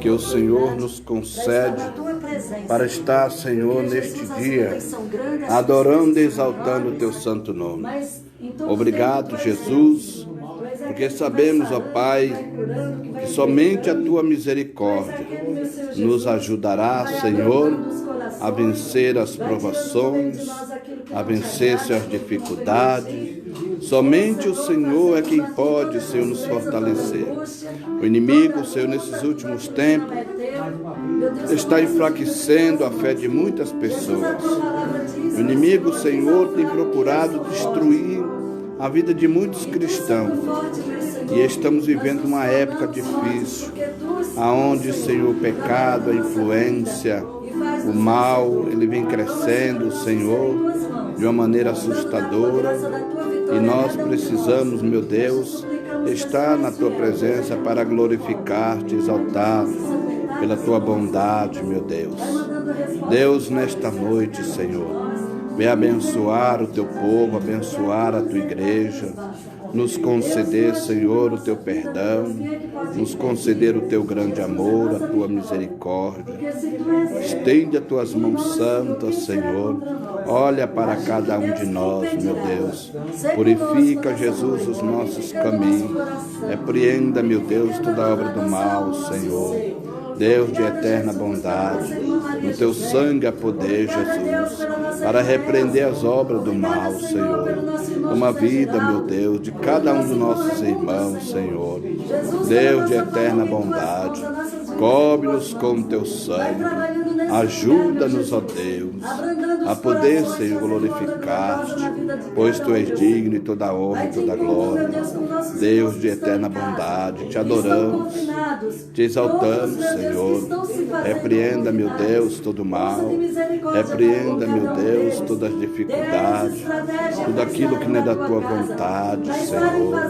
que o Senhor nos concede para estar, Senhor, neste dia, adorando e exaltando o Teu santo nome. Obrigado, Jesus, porque sabemos, ó Pai, que somente a Tua misericórdia nos ajudará, Senhor, a vencer as provações, a vencer as dificuldades. Somente o Senhor é quem pode, Senhor, nos fortalecer. O inimigo, Senhor, nesses últimos tempos, está enfraquecendo a fé de muitas pessoas. O inimigo, Senhor, tem procurado destruir a vida de muitos cristãos. E estamos vivendo uma época difícil, aonde, Senhor, o pecado, a influência, o mal, ele vem crescendo, Senhor, de uma maneira assustadora. E nós precisamos, meu Deus, estar na Tua presença para glorificar-te, exaltar pela Tua bondade, meu Deus. Deus, nesta noite, Senhor, vem abençoar o Teu povo, abençoar a Tua igreja, nos conceder, Senhor, o Teu perdão, nos conceder o Teu grande amor, a Tua misericórdia. Estende as Tuas mãos santas, Senhor. Olha para cada um de nós, meu Deus. Purifica, Jesus, os nossos caminhos. Repreenda, meu Deus, toda obra do mal, Senhor. Deus de eterna bondade, no Teu sangue há poder, Jesus, para repreender as obras do mal, Senhor. Uma vida, meu Deus, de cada um dos nossos irmãos, Senhor. Deus de eterna bondade, cobre-nos com Teu sangue. Ajuda-nos, ó Deus, a poder, Senhor, glorificar-te, pois Tu és digno de toda honra e toda glória. Deus de eterna bondade, Te adoramos, Te exaltamos, Senhor. Repreenda, meu Deus, todo mal. Repreenda, meu Deus, todas as dificuldades, tudo aquilo que não é da Tua vontade, Senhor.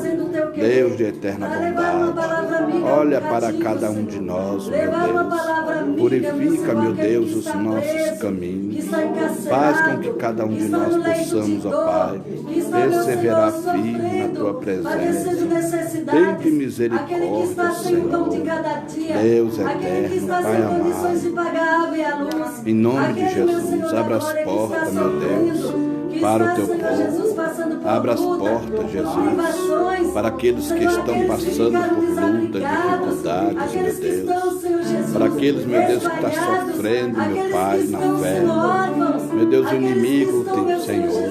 Deus de eterna bondade, olha para cada um de nós, meu Deus. Purifica, meu Deus, os nossos caminhos. Faz com que cada um de nós possamos, ó Pai, perseverar firme na Tua presença. Tem de misericórdia, Senhor. Deus eterno, Pai amado, em nome de Jesus, abra as portas, meu Deus, para o Teu povo. Abra as portas, Jesus, para aqueles que estão passando por lutas, dificuldades, meu Deus. Para aqueles, meu Deus, que estão sofrendo, meu Pai, na fé. Meu Deus, o inimigo, Senhor,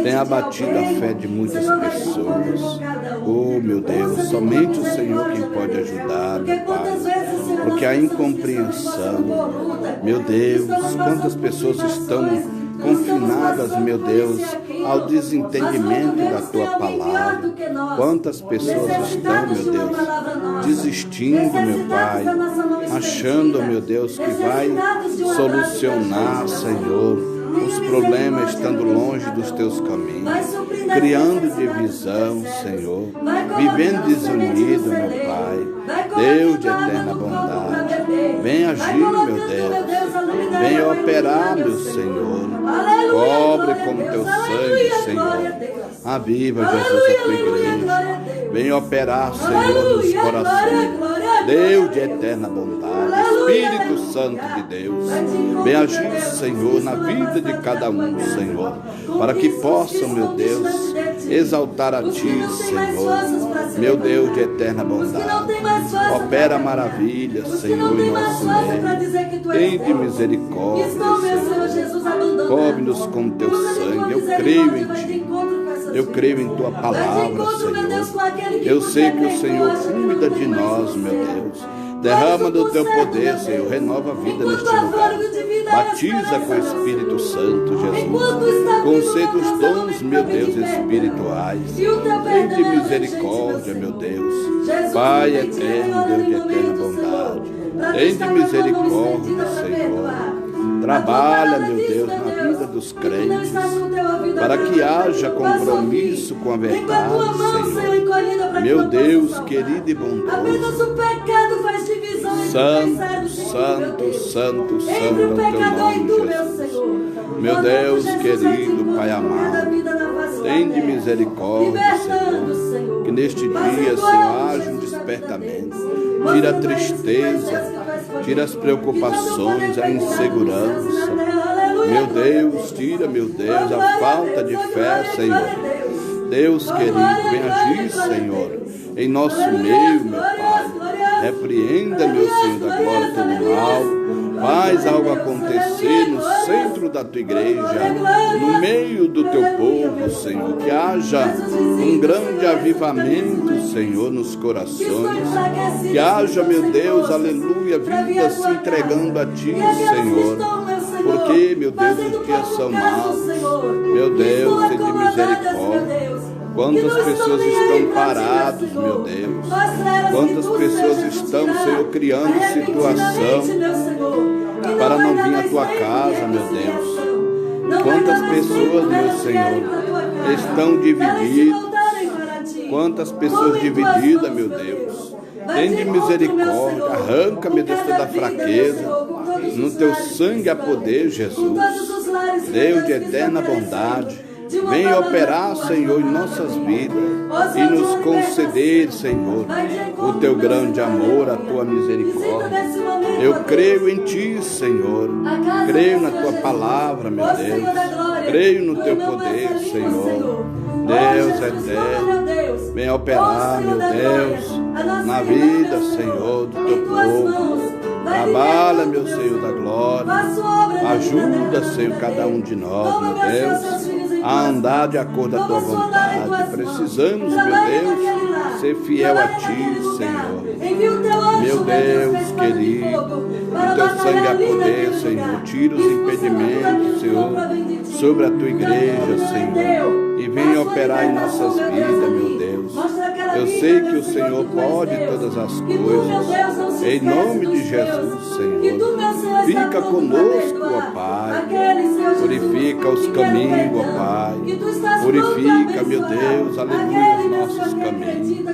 tem abatido a fé de muitas pessoas. Oh, meu Deus, somente o Senhor quem pode ajudar, meu Pai. Porque a incompreensão, meu Deus, quantas pessoas estão confinadas, meu Deus, ao desentendimento da Tua palavra. Quantas pessoas estão, meu Deus, desistindo, meu Pai, achando, meu Deus, que vai solucionar, Senhor, os problemas estando longe dos Teus caminhos, criando divisão, Senhor, vivendo desunido, meu Pai. Deus de eterna bondade, vem agir, meu Deus, vem operar, meu Senhor. Cobre com Teu sangue, Senhor. Aviva, Jesus, a Tua igreja. Vem operar, Senhor, nos corações. Deus de eterna bondade, Espírito Santo de Deus, vem agir, Senhor, na vida de cada um, Senhor, para que possam, meu Deus, exaltar a Ti, Senhor, meu Deus de eterna bondade. Opera maravilhas, Senhor, em nosso meio. Tem de misericórdia, Senhor. Cobre-nos com Teu sangue. Eu creio em Ti. Eu creio em Tua palavra, Senhor. Eu sei que o Senhor cuida de nós, meu Deus. Derrama do Teu poder, Senhor. Renova a vida neste lugar. Batiza com o Espírito Santo, Jesus. Conceda os dons, meu Deus, espirituais. Tem de misericórdia, meu Deus. Pai eterno, Deus de eterna bondade. Tem de misericórdia, Senhor. Trabalha, meu Deus, na vida dos crentes, para que haja compromisso com a verdade, Senhor. Meu Deus, querido e bondoso, Santo, Santo, Santo, Santo é o Teu nome, Jesus. Meu Deus, querido Pai amado, tem de misericórdia, Senhor, que neste dia, Senhor, haja um despertamento. tira a tristeza, tira as preocupações, a insegurança. Meu Deus, tira, meu Deus, a falta de fé, Senhor. Deus querido, vem agir, Senhor, em nosso meio, meu Pai. Repreenda, meu Senhor da glória, todo mal. Faz algo acontecer no centro da tua igreja, no meio do teu povo, Senhor. Que haja um grande avivamento, Senhor, nos corações. Que haja, meu Deus, aleluia, vidas se entregando a ti, Senhor. Porque, meu Deus, os dias são maus. Meu Deus, tem de misericórdia. Quantas pessoas estão paradas, meu Deus. Quantas pessoas estão, Senhor, criando situação para não vir à tua casa, meu Deus. Quantas pessoas, meu Senhor, estão divididas. Quantas pessoas divididas, meu Deus. Tem de misericórdia, arranca, meu Deus, toda fraqueza. No teu sangue há poder, Jesus. Deus de eterna bondade. Vem operar, Senhor, em nossas vidas e nos conceder, Senhor, o teu grande amor, a tua misericórdia. Eu creio em ti, Senhor. Creio na tua palavra, meu Deus. Creio no teu poder, Senhor. Deus eterno, vem operar, meu Deus, na vida, Senhor, do teu povo. Trabalha, meu Senhor da glória. Ajuda, Senhor, cada um de nós, meu Deus, a andar de acordo com a tua vontade. Precisamos, meu Deus, ser fiel a ti, Senhor. Meu Deus querido, o teu sangue há poder, Senhor. Tira os impedimentos, Senhor, sobre a tua igreja, Senhor. E vem operar em nossas vidas, meu Deus. Eu sei que o Senhor pode todas as coisas. Em nome de Jesus, Senhor. Fica conosco, ó Pai. Purifica os caminhos, ó Pai. Purifica, meu Deus, aleluia, os nossos caminhos.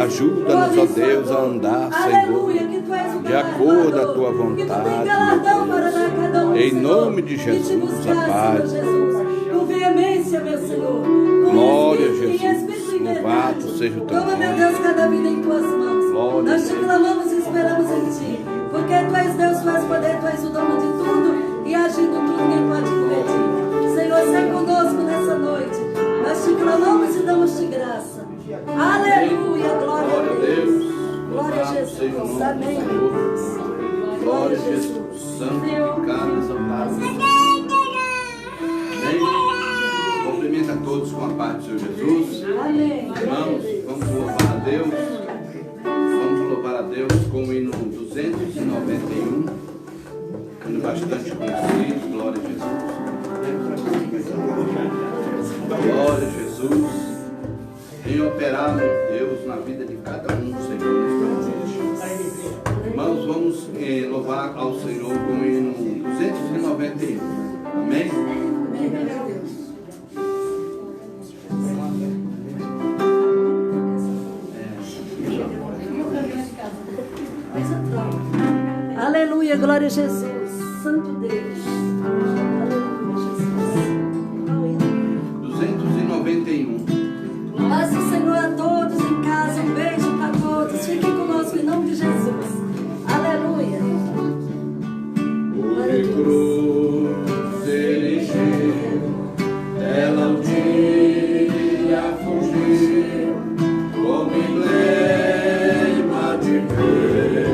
Ajuda-nos, ó Deus, a andar, Senhor, de acordo com a tua vontade, meu Deus. Em nome de Jesus, ó Pai. Com veemência, meu Senhor. Glória a Jesus. Louvado seja o teu nome. Toma, meu Deus, cada vida em tuas mãos. Glória. Nós te clamamos e esperamos em ti. Porque tu és Deus, tu és poder, tu és o dono de tudo. E agindo tudo, ninguém pode impedir. Senhor, seja conosco nessa noite. Nós te clamamos e damos-te graça. Aleluia, glória a Deus. Glória a Jesus. Amém. Glória a Jesus. Santificado, exaltado. Cumprimenta a todos com a paz do Senhor Jesus. Amém. Irmãos, vamos louvar a Deus. Vamos louvar a Deus com o hino 291. Hino bastante conhecido. Glória a Jesus. Glória a Jesus. Em operar, meu Deus, na vida de cada um, Senhor, nesta noite. Irmãos, vamos louvar ao Senhor com o hino 291. Amém? Aleluia, glória a Jesus. Santo Deus. Aleluia, Jesus. 291. Paz do Senhor a todos em casa. Um beijo para todos. Fiquem conosco em nome de Jesus. Aleluia. O que cruz erigiu, ela um dia fugiu, como emblema de vergonha.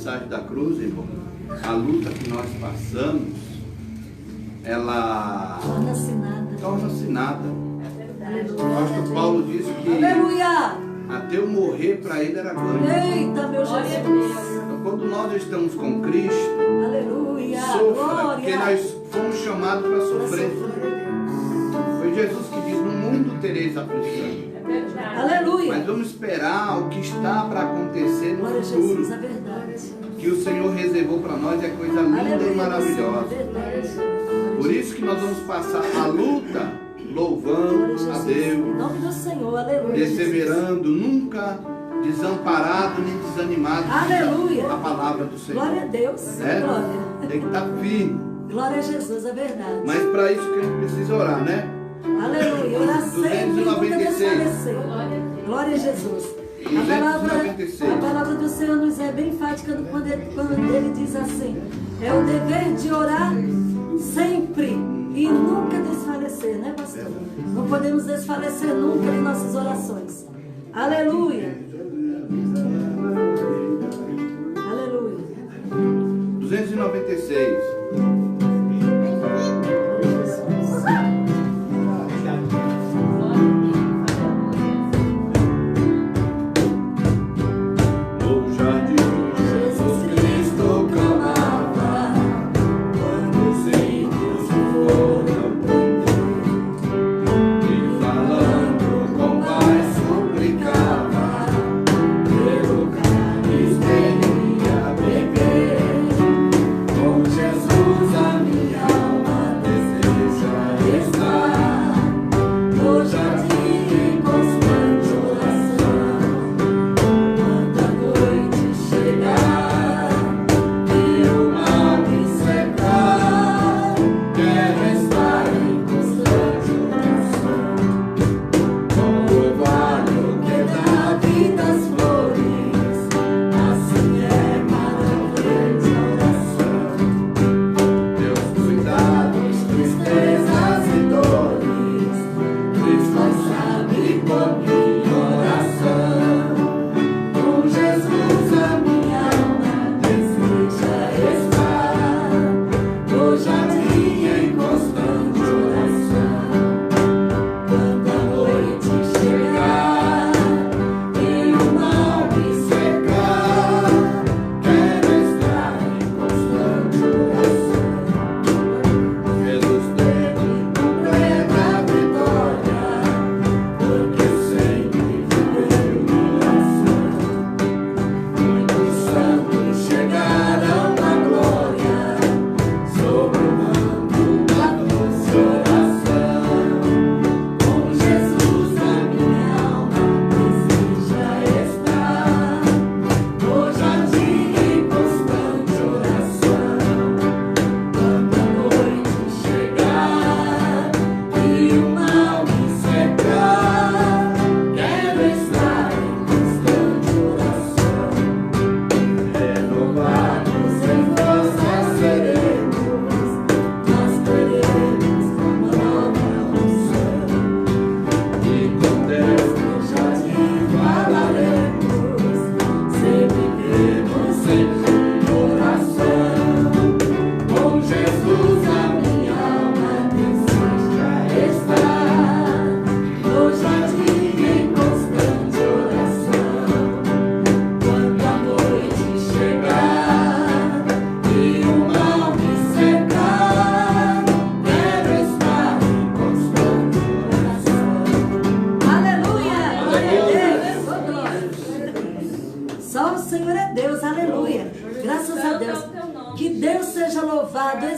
mensagem da cruz, irmão, a luta que nós passamos, ela torna-se nada. O apóstolo Paulo disse que até eu morrer para ele era ganho. Eita, meu Jesus. Então, quando nós estamos com Cristo, aleluia, sofra, porque nós fomos chamados para sofrer. Foi Jesus que diz: no mundo tereis aflição. Aleluia. Mas vamos esperar o que está para acontecer no glória futuro. Jesus, é verdade. Que o Senhor reservou para nós é coisa linda aleluia, e maravilhosa. Por isso que nós vamos passar a luta louvando a Deus, em nome do Senhor, aleluia, perseverando, nunca desamparado nem desanimado. Aleluia. A palavra do Senhor. Glória a Deus. Glória. Tem que estar firme. Glória a Jesus, é verdade. Mas para isso que a gente precisa orar, né? Aleluia. Orar sempre e nunca desfalecer. Glória a Jesus. A palavra do Senhor nos é bem enfática quando ele diz assim: é o dever de orar sempre e nunca desfalecer, né, pastor? Não podemos desfalecer nunca em nossas orações. Aleluia. Aleluia. 296.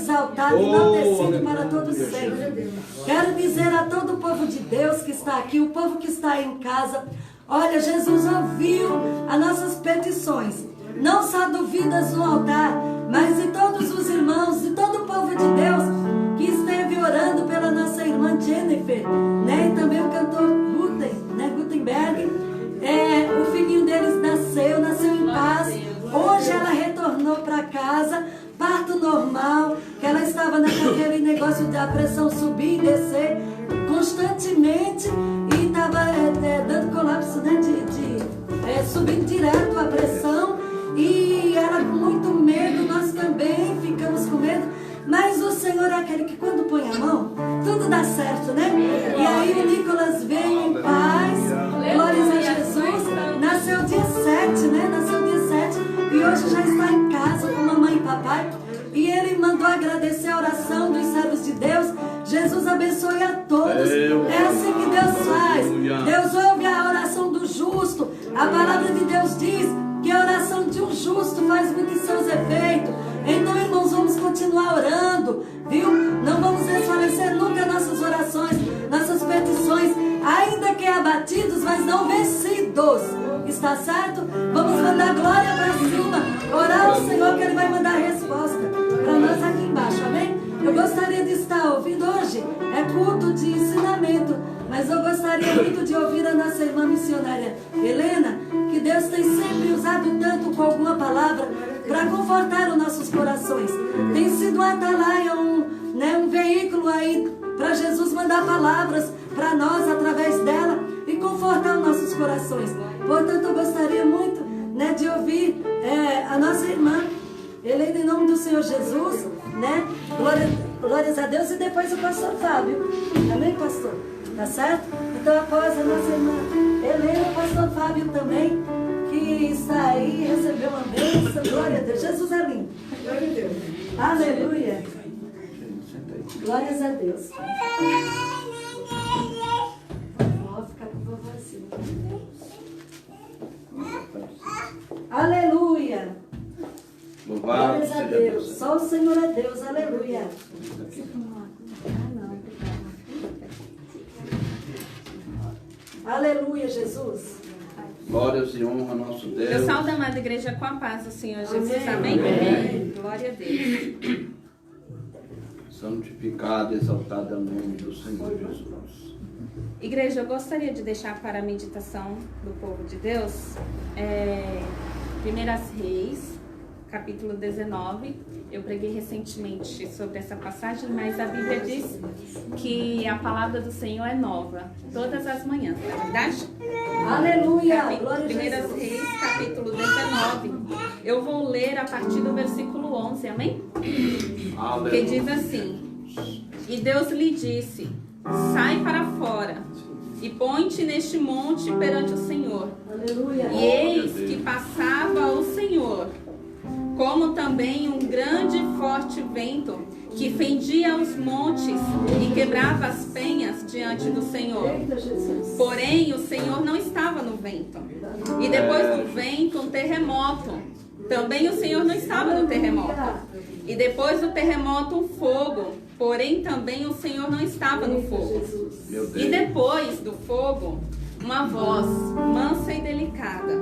exaltado e enaltecido para todos sempre. Quero dizer a todo o povo de Deus que está aqui, o povo que está em casa, olha, Jesus ouviu as nossas petições, não só do Vidas no Altar, mas de todos os irmãos, de todo o povo de Deus que esteve orando pela nossa irmã Jennifer, né? E também o cantor Gutenberg, o filhinho deles nasceu em paz. Hoje ela retornou para casa, parto normal, que ela estava naquele negócio da pressão subir e descer constantemente e estava dando colapso, né, subindo direto a pressão, e ela com ficamos com medo, mas o Senhor é aquele que quando põe a mão, tudo dá certo, né? E aí o Nicolas veio em paz, glórias a Jesus, nasceu dia 7, né? Nasceu dia 7 e hoje já está em casa com mamãe e papai. E ele mandou agradecer a oração dos servos de Deus. Jesus abençoe a todos. É assim que Deus faz. Deus ouve a oração do justo. A palavra de Deus diz que a oração de um justo faz muitos seus efeitos. Então, irmãos, vamos continuar orando, viu? Não vamos desfalecer nunca nossas orações, nossas petições, ainda que abatidos, mas não vencidos. Está certo? Vamos mandar glória para cima, orar ao Senhor que Ele vai mandar resposta para nós aqui embaixo, amém? Eu gostaria de estar ouvindo hoje, é culto de ensinamento, mas eu gostaria muito de ouvir a nossa irmã missionária Helena, que Deus tem sempre usado tanto com alguma palavra para confortar os nossos corações. Tem sido um atalaia, um veículo aí para Jesus mandar palavras para nós através dela e confortar os nossos corações. Portanto, eu gostaria muito, né, de ouvir a nossa irmã Helena, em nome do Senhor Jesus, né? Glórias a Deus, e depois o pastor Fábio. Amém, pastor? Tá certo? Então, após a nossa irmã Helena, o pastor Fábio também, que está aí, recebeu uma bênção. Glória a Deus. Jesus é lindo. Glória a Deus. Aleluia. Glórias a Deus. Vou ficar com o vovozinho. Aleluia. Glórias a Deus. Só o Senhor é Deus. Aleluia. Aleluia, Jesus. Glórias e honra ao nosso Deus. Eu saúdo a amada igreja com a paz do Senhor Jesus. Amém? Amém. Glória a Deus. Santificado e exaltado é o nome do Senhor Jesus. Igreja, eu gostaria de deixar para a meditação do povo de Deus 1 Reis, capítulo 19. Eu preguei recentemente sobre essa passagem, mas a Bíblia diz que a palavra do Senhor é nova, todas as manhãs, não é verdade? Aleluia! 1 Reis, capítulo 19. Eu vou ler a partir do versículo 11, amém? Aleluia. Que diz assim: E Deus lhe disse: sai para fora e põe-te neste monte perante o Senhor. Aleluia. E eis que passava o Senhor, como também um grande e forte vento que fendia os montes e quebrava as penhas diante do Senhor. Porém, o Senhor não estava no vento. E depois do vento, um terremoto. Também o Senhor não estava no terremoto. E depois do terremoto, um fogo. Porém, também o Senhor não estava no fogo. E depois do fogo, uma voz mansa e delicada.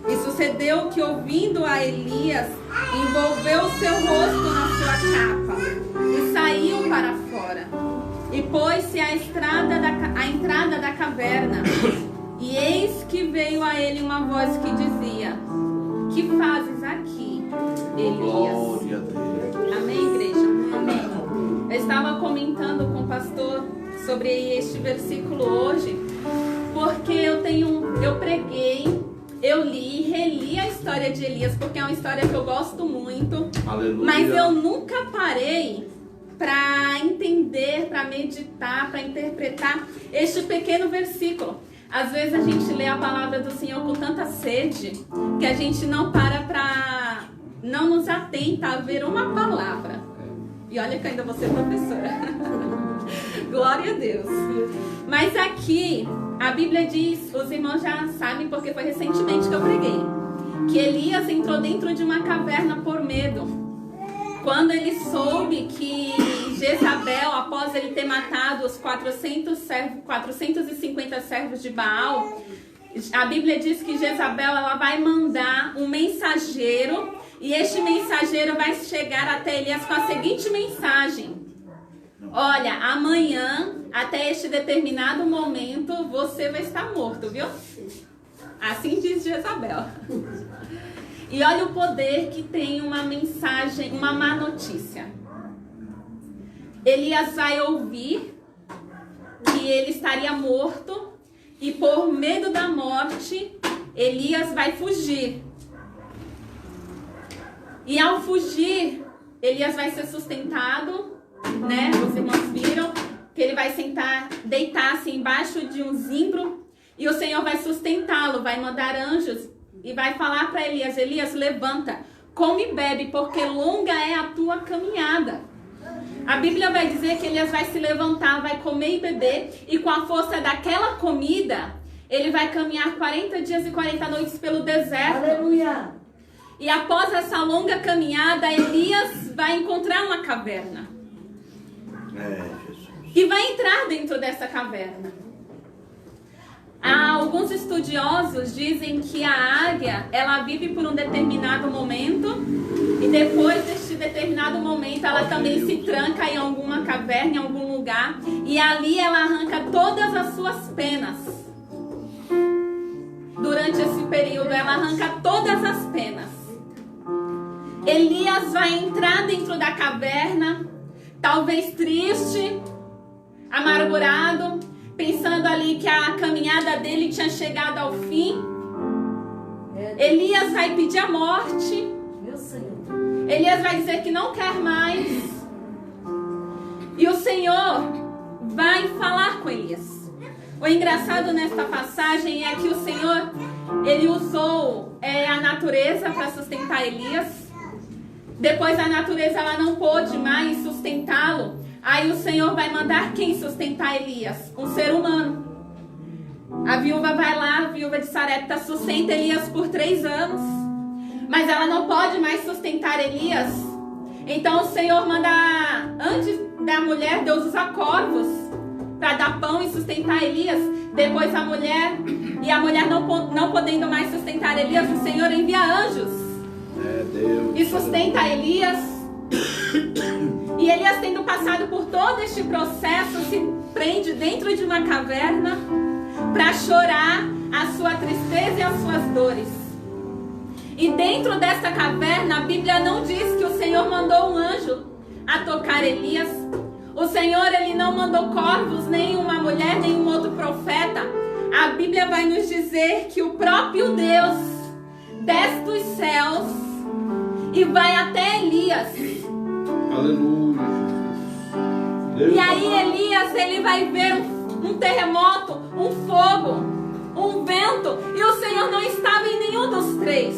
E sucedeu que, ouvindo a Elias, envolveu o seu rosto na sua capa e saiu para fora. E pôs-se à entrada da caverna. E eis que veio a ele uma voz que dizia: que fazes aqui, Elias? Glória a Deus. Amém, igreja? Amém. Eu estava comentando com o pastor sobre este versículo hoje, porque eu preguei, eu li e reli a história de Elias, porque é uma história que eu gosto muito. Aleluia. Mas eu nunca parei para entender, para meditar, para interpretar este pequeno versículo. Às vezes a gente lê a palavra do Senhor com tanta sede que a gente não não nos atenta a ver uma palavra. E olha que eu ainda vou ser professora. Glória a Deus. Mas aqui a Bíblia diz, os irmãos já sabem porque foi recentemente que eu preguei, que Elias entrou dentro de uma caverna por medo. Quando ele soube que Jezabel, após ele ter matado os 450 servos de Baal, a Bíblia diz que Jezabel ela vai mandar um mensageiro, e este mensageiro vai chegar até Elias com a seguinte mensagem: olha, amanhã, até este determinado momento, você vai estar morto, viu? Assim diz Jezabel. E olha o poder que tem uma mensagem, uma má notícia. Elias vai ouvir que ele estaria morto e por medo da morte, Elias vai fugir. E ao fugir, Elias vai ser sustentado, né? Os irmãos viram que ele vai deitar-se embaixo de um zimbro e o Senhor vai sustentá-lo, vai mandar anjos e vai falar para Elias: Elias, levanta, come e bebe, porque longa é a tua caminhada. A Bíblia vai dizer que Elias vai se levantar, vai comer e beber, e com a força daquela comida, ele vai caminhar 40 dias e 40 noites pelo deserto. Aleluia! E após essa longa caminhada, Elias vai encontrar uma caverna. Jesus. E vai entrar dentro dessa caverna. Alguns estudiosos dizem que a águia, ela vive por um determinado momento, e depois deste determinado momento ela também se tranca em alguma caverna, em algum lugar, e ali ela arranca todas as suas penas. Durante esse período ela arranca todas as penas. Elias vai entrar dentro da caverna, talvez triste, amargurado, pensando ali que a caminhada dele tinha chegado ao fim. Elias vai pedir a morte. Meu Senhor. Elias vai dizer que não quer mais. E o Senhor vai falar com Elias. O engraçado nesta passagem é que o Senhor, ele usou a natureza para sustentar Elias. Depois a natureza ela não pôde mais sustentá-lo. Aí o Senhor vai mandar quem sustentar Elias? Um ser humano. A viúva vai lá, a viúva de Sarepta sustenta Elias por 3 anos. Mas ela não pode mais sustentar Elias. Então o Senhor manda, antes da mulher, Deus usa corvos para dar pão e sustentar Elias. Depois a mulher não podendo mais sustentar Elias, o Senhor envia anjos. Deus. E sustenta Elias. E Elias, tendo passado por todo este processo, se prende dentro de uma caverna para chorar a sua tristeza e as suas dores. E dentro dessa caverna, a Bíblia não diz que o Senhor mandou um anjo a tocar Elias. O Senhor, ele não mandou corvos, nem uma mulher, nem um outro profeta. A Bíblia vai nos dizer que o próprio Deus desce dos céus e vai até Elias. Aleluia. E aí Elias, ele vai ver um terremoto, um fogo, um vento, e o Senhor não estava em nenhum dos 3.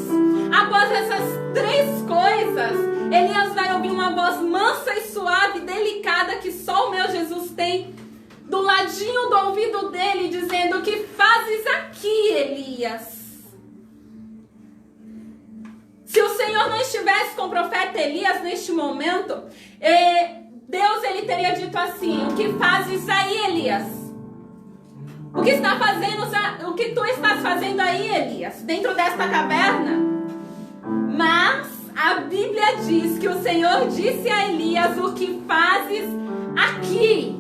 Após essas 3 coisas, Elias vai ouvir uma voz mansa e suave, delicada, que só o meu Jesus tem, do ladinho do ouvido dele, dizendo: o que fazes aqui, Elias? Se o Senhor não estivesse com o profeta Elias neste momento, Deus, ele teria dito assim: o que fazes aí, Elias? O que tu estás fazendo aí, Elias? Dentro desta caverna? Mas a Bíblia diz que o Senhor disse a Elias: o que fazes aqui?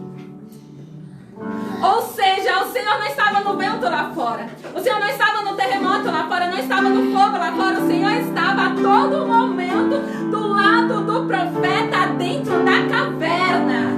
Ou seja, o Senhor não estava no vento lá fora, o Senhor não estava no terremoto lá fora, não estava no fogo lá fora. O Senhor estava a todo momento do lado do profeta, dentro da caverna.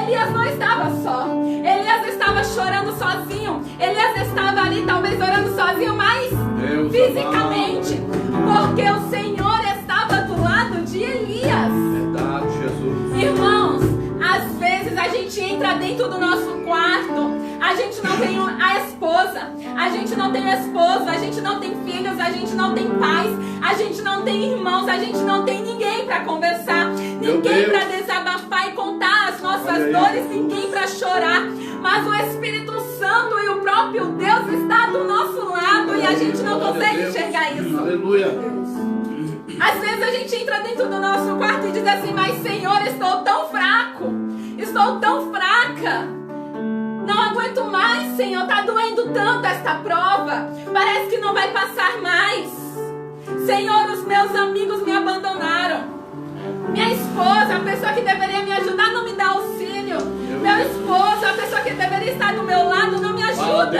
Elias não estava só, Elias estava chorando sozinho, Elias estava ali talvez orando sozinho, mas Deus fisicamente, porque o Senhor estava do lado de Elias. Verdade, Jesus. Irmãos, às vezes a gente entra dentro do nosso quarto, a gente não tem a esposa, a gente não tem esposo, a gente não tem filhos, a gente não tem pais, a gente não tem irmãos, a gente não tem ninguém para conversar, ninguém para desabafar e contar as nossas dores, ninguém para chorar. Mas o Espírito Santo e o próprio Deus está do nosso lado e a gente não consegue enxergar isso. Aleluia. Às vezes a gente entra dentro do nosso quarto e diz assim: mas Senhor, estou tão fraco, estou tão fraca, não aguento mais, Senhor, está doendo tanto esta prova, parece que não vai passar mais. Senhor, os meus amigos me abandonaram, minha esposa, a pessoa que deveria me ajudar, não me dá auxílio, meu esposo, a pessoa que deveria estar do meu lado, não me ajuda,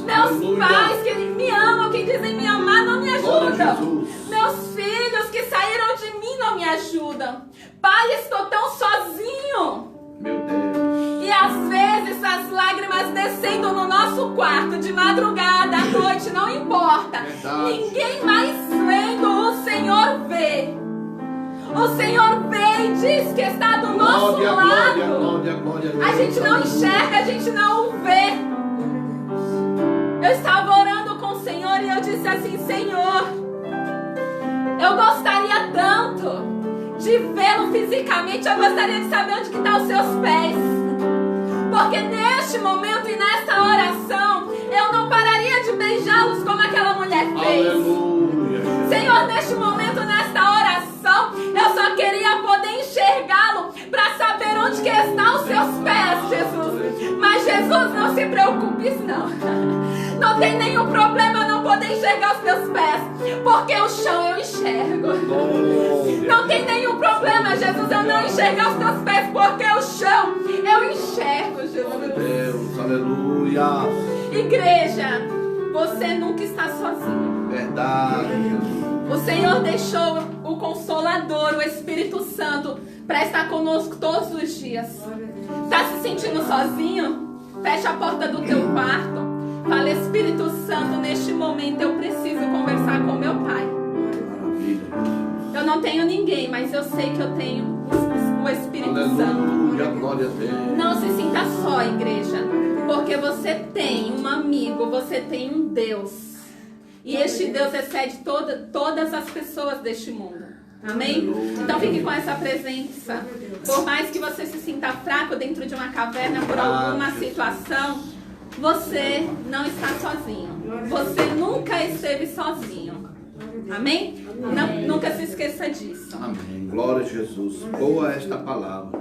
meus pais que me amam, que dizem me amar, não me ajudam, meus filhos que saíram de mim não me ajudam. Pai, estou tão sozinho. Meu Deus. E às vezes as lágrimas descendo no nosso quarto de madrugada, à noite, não importa. Verdade. Ninguém mais vendo, o Senhor vê. O O Senhor vê e diz que está do nosso lado. A gente não enxerga, a gente não o vê. Eu estava orando com o Senhor e eu disse assim: Senhor, eu gostaria tanto de vê-lo fisicamente, eu gostaria de saber onde que estão os seus pés. Porque neste momento e nesta oração, eu não pararia de beijá-los como aquela mulher fez. Aleluia. Senhor, neste momento, nesta oração, eu só queria poder enxergá-lo para saber onde que estão os seus pés, Jesus. Mas Jesus, não se preocupe, não. Não tem nenhum problema eu não poder enxergar os teus pés, porque o chão eu enxergo. Não tem nenhum problema, Jesus, eu não enxergar os teus pés, porque o chão eu enxergo, Jesus. Deus, aleluia. Igreja, você nunca está sozinho. Verdade, Jesus. O Senhor deixou o Consolador, o Espírito Santo, para estar conosco todos os dias. Está se sentindo sozinho? Fecha a porta do teu quarto. Fala: Espírito Santo, neste momento eu preciso conversar com meu Pai. Eu não tenho ninguém, mas eu sei que eu tenho o Espírito Santo. Não se sinta só, igreja, porque você tem um amigo, você tem um Deus. E este Deus excede todas as pessoas deste mundo. Amém? Então fique com essa presença. Por mais que você se sinta fraco dentro de uma caverna por alguma situação, você não está sozinho. Você nunca esteve sozinho. Amém? Não, nunca se esqueça disso. Amém. Glória a Jesus. Boa esta palavra.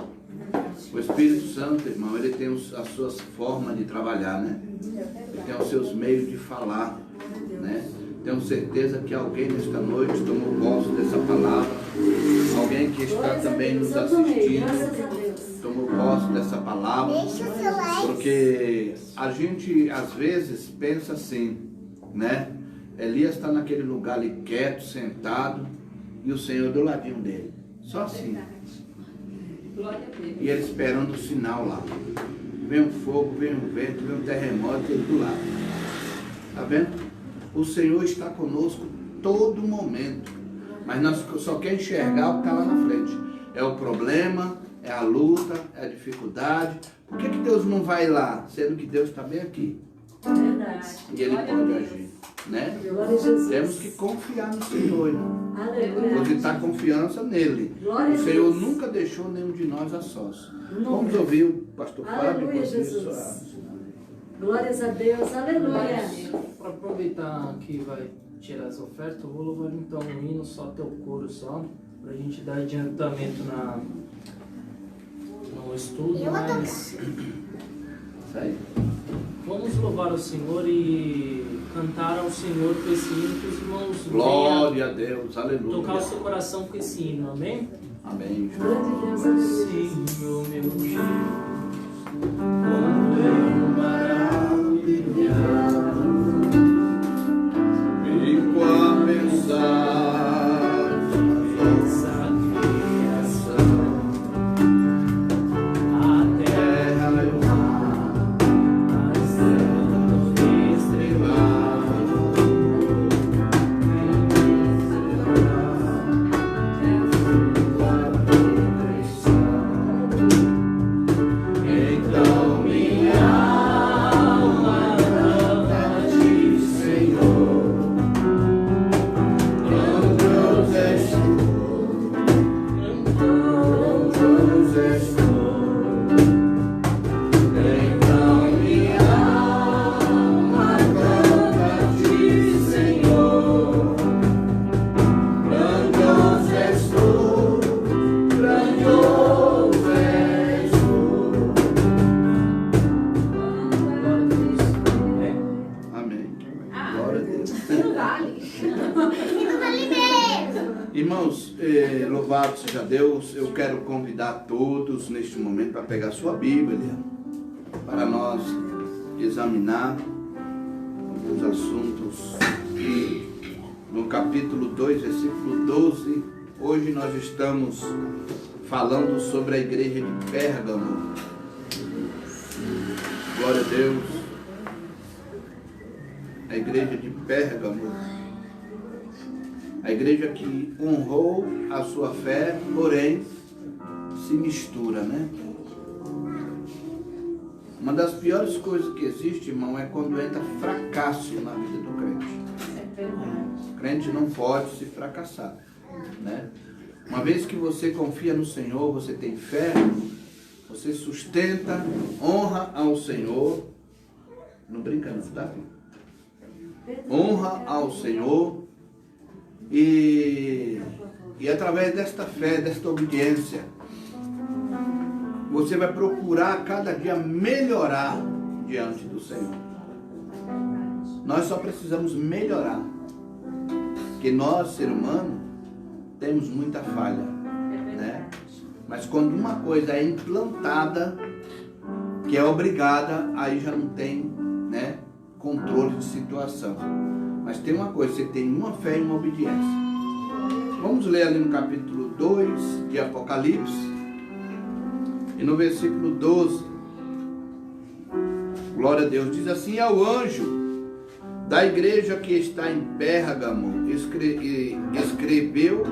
O Espírito Santo, irmão, ele tem as suas formas de trabalhar, né? Ele tem os seus meios de falar, né? Tenho certeza que alguém nesta noite tomou posse dessa palavra. Alguém que está também nos assistindo tomou posse dessa palavra. Porque a gente às vezes pensa assim, né? Elias está naquele lugar ali quieto, sentado, e o Senhor do ladinho dele. Só assim. E ele esperando o sinal lá. Vem um fogo, vem um vento, vem um terremoto, ele do lado. Tá vendo? O Senhor está conosco todo momento. Mas nós só queremos enxergar o que está lá na frente. É o problema, é a luta, é a dificuldade. Por que Deus não vai lá, sendo que Deus está bem aqui? Verdade. E Ele pode agir, né? Temos que confiar no Senhor, irmão. Depositar confiança nele. O Senhor nunca deixou nenhum de nós a sós. Vamos ouvir o pastor Fábio. Aleluia, Jesus. Glórias a Deus, aleluia. Para aproveitar que vai tirar as ofertas, eu vou louvar então um hino, só teu coro só, para a gente dar adiantamento no estudo. Mas vamos louvar o Senhor e cantar ao Senhor com esse hino, que os irmãos glória a Deus, aleluia. Tocar o seu coração com esse hino, amém? Amém. Senhor meu Deus, quando eu maravilhar, fico a pensar essa criação, a terra e o mar, as estrelas estreladas, então minha alma canta de Senhor, quando és tu, quando és tu, então minha alma canta de Senhor, grandioso és tu, grandioso és tu. amém. Glória a Deus. Não vale. Irmãos, louvado seja Deus. Eu quero convidar todos neste momento para pegar sua Bíblia, para nós examinar alguns assuntos. E no capítulo 2, versículo 12, hoje nós estamos falando sobre a igreja de Pérgamo. Glória a Deus. A igreja de Pérgamo. A igreja que honrou a sua fé, porém, se mistura, né? Uma das piores coisas que existe, irmão, é quando entra fracasso na vida do crente. O crente não pode se fracassar, né? Uma vez que você confia no Senhor, você tem fé, você sustenta, honra ao Senhor. Não brinca não, tá? Honra ao Senhor e através desta fé, desta obediência, você vai procurar cada dia melhorar diante do Senhor. Nós só precisamos melhorar, porque nós, ser humano, temos muita falha, né? Mas quando uma coisa é implantada, que é obrigada, aí já não tem, né, controle de situação. Mas tem uma coisa, você tem uma fé e uma obediência. Vamos ler ali no capítulo 2 de Apocalipse, e no versículo 12, glória a Deus, diz assim: ao anjo da igreja que está em Pérgamo, escreveu: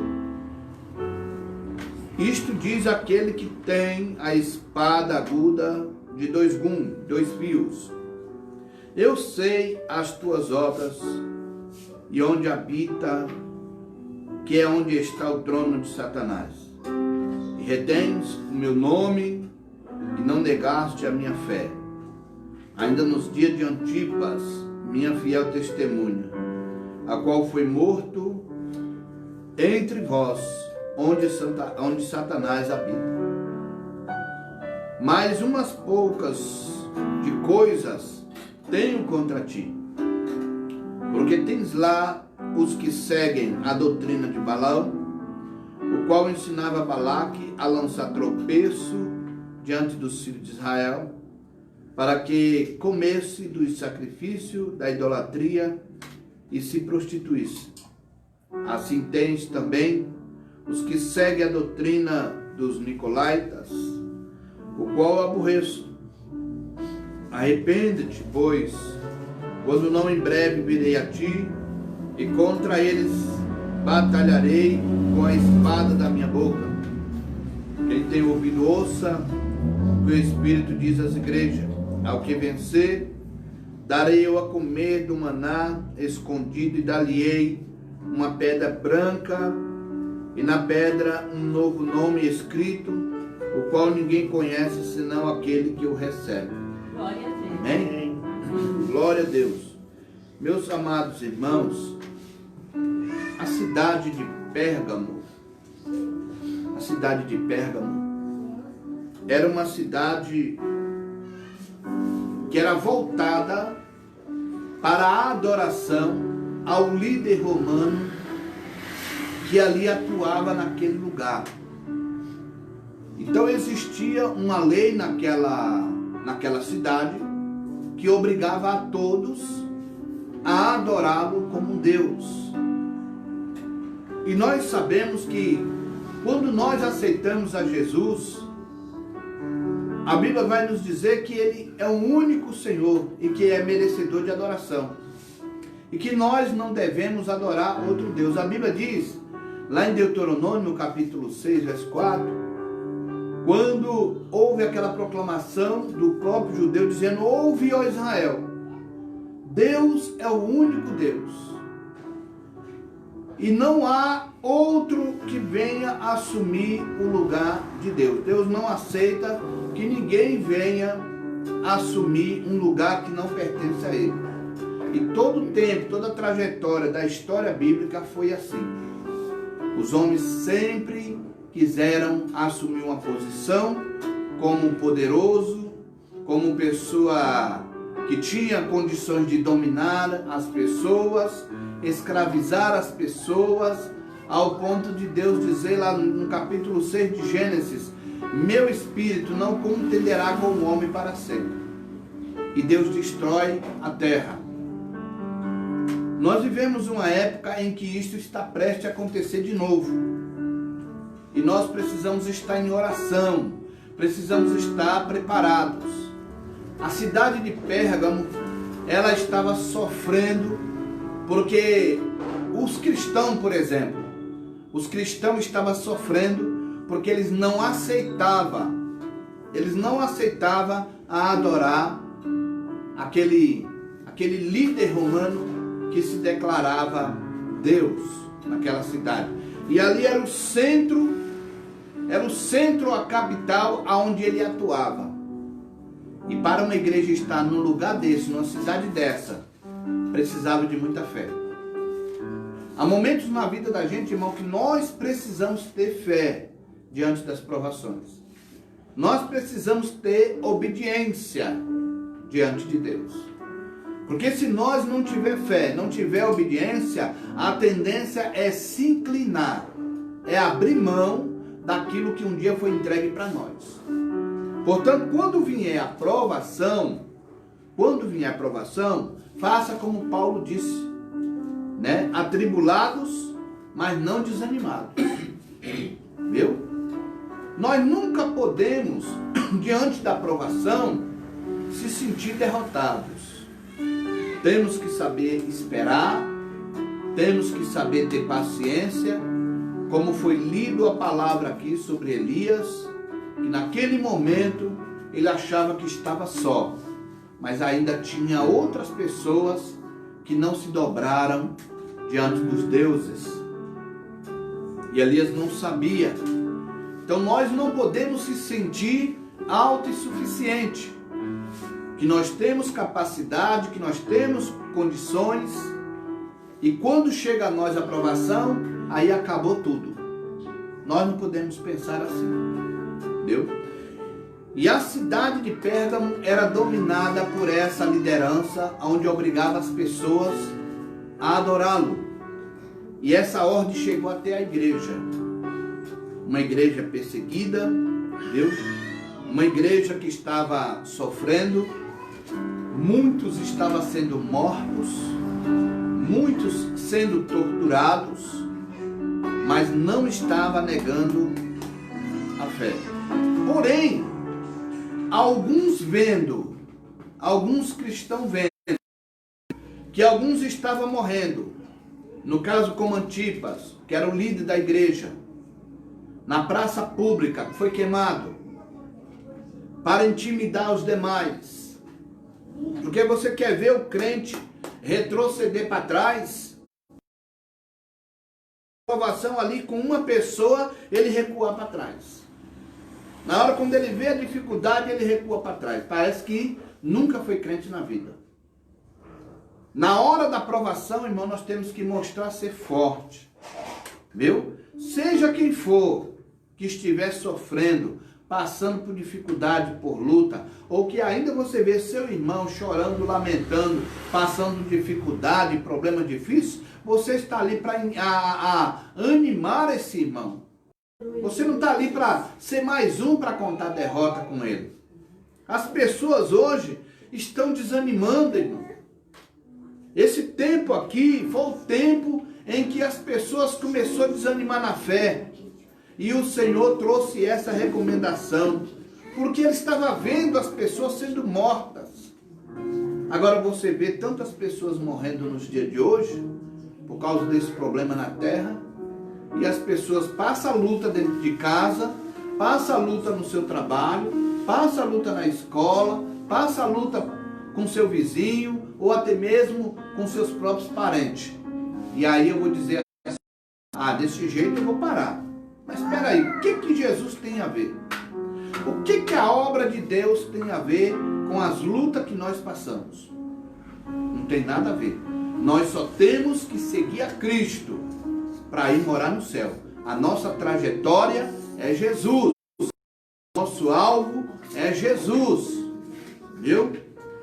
isto diz aquele que tem a espada aguda de dois fios. Eu sei as tuas obras e onde habita, que é onde está o trono de Satanás. E retens o meu nome e não negaste a minha fé. Ainda nos dias de Antipas, minha fiel testemunha, a qual foi morto entre vós, onde Satanás habita. Mas umas poucas de coisas tenho contra ti, porque tens lá os que seguem a doutrina de Balaão, o qual ensinava Balaque a lançar tropeço diante dos filhos de Israel, para que comesse do sacrifício da idolatria e se prostituísse. Assim tens também os que seguem a doutrina dos nicolaítas, o qual aborreço. Arrepende-te, pois, quando não em breve virei a ti, e contra eles batalharei com a espada da minha boca. Quem tem ouvido, ouça o que o Espírito diz às igrejas. Ao que vencer, darei eu a comer do maná escondido, e dar-lhe-ei uma pedra branca, e na pedra um novo nome escrito, o qual ninguém conhece senão aquele que o recebe. Glória a Deus. Amém? Glória a Deus. Meus amados irmãos, a cidade de Pérgamo era uma cidade que era voltada para a adoração ao líder romano que ali atuava naquele lugar. Então existia uma lei naquela cidade que obrigava a todos a adorá-lo como Deus. E nós sabemos que quando nós aceitamos a Jesus, a Bíblia vai nos dizer que Ele é o único Senhor e que é merecedor de adoração. E que nós não devemos adorar outro Deus. A Bíblia diz, lá em Deuteronômio, capítulo 6, verso 4, quando houve aquela proclamação do próprio judeu dizendo: ouve, ó Israel, Deus é o único Deus. E não há outro que venha assumir o lugar de Deus. Deus não aceita que ninguém venha assumir um lugar que não pertence a Ele. E todo o tempo, toda a trajetória da história bíblica foi assim. Os homens sempre quiseram assumir uma posição como um poderoso, como pessoa que tinha condições de dominar as pessoas, escravizar as pessoas, ao ponto de Deus dizer lá no capítulo 6 de Gênesis: meu espírito não contenderá com o homem para sempre. E Deus destrói a terra. Nós vivemos uma época em que isto está prestes a acontecer de novo. E nós precisamos estar em oração, precisamos estar preparados. A cidade de Pérgamo, ela estava sofrendo porque os cristãos, por exemplo, os cristãos estavam sofrendo porque eles não aceitavam a adorar aquele líder romano que se declarava Deus naquela cidade. E ali era o centro, a capital aonde ele atuava. E para uma igreja estar num lugar desse, numa cidade dessa, precisava de muita fé. Há momentos na vida da gente, irmão, que nós precisamos ter fé diante das provações. Nós precisamos ter obediência diante de Deus. Porque se nós não tiver fé, não tiver obediência, a tendência é se inclinar, é abrir mão daquilo que um dia foi entregue para nós. Portanto, quando vier a provação, faça como Paulo disse, né? Atribulados, mas não desanimados. Viu? Nós nunca podemos, diante da provação, se sentir derrotados. Temos que saber esperar, temos que saber ter paciência, como foi lido a palavra aqui sobre Elias, que naquele momento ele achava que estava só, mas ainda tinha outras pessoas que não se dobraram diante dos deuses. E Elias não sabia. Então nós não podemos se sentir autossuficiente, que nós temos capacidade, que nós temos condições, e quando chega a nós a provação, aí acabou tudo. Nós não podemos pensar assim, entendeu? E a cidade de Pérgamo era dominada por essa liderança, onde obrigava as pessoas a adorá-lo. E essa ordem chegou até a igreja. Uma igreja perseguida, entendeu? Uma igreja que estava sofrendo, muitos estavam sendo mortos, muitos sendo torturados, mas não estava negando a fé. Porém, alguns cristãos vendo que alguns estavam morrendo, no caso como Antipas, que era o líder da igreja, na praça pública, que foi queimado, para intimidar os demais. Porque você quer ver o crente retroceder para trás? Provação ali com uma pessoa, ele recuar para trás. Na hora quando ele vê a dificuldade, ele recua para trás. Parece que nunca foi crente na vida. Na hora da provação, irmão, nós temos que mostrar ser forte. Viu? Seja quem for que estiver sofrendo, passando por dificuldade, por luta, ou que ainda você vê seu irmão chorando, lamentando, passando dificuldade, problema difícil, você está ali para animar esse irmão. Você não está ali para ser mais um para contar derrota com ele. As pessoas hoje estão desanimando, irmão. Esse tempo aqui foi o tempo em que as pessoas começaram a desanimar na fé. E o Senhor trouxe essa recomendação, porque Ele estava vendo as pessoas sendo mortas. Agora você vê tantas pessoas morrendo nos dias de hoje, por causa desse problema na terra, e as pessoas passam a luta dentro de casa, passam a luta no seu trabalho, passam a luta na escola, passam a luta com seu vizinho, ou até mesmo com seus próprios parentes. E aí eu vou dizer assim, desse jeito eu vou parar. Mas espera aí, o que Jesus tem a ver? O que a obra de Deus tem a ver com as lutas que nós passamos? Não tem nada a ver. Nós só temos que seguir a Cristo para ir morar no céu. A nossa trajetória é Jesus. Nosso alvo é Jesus. Viu?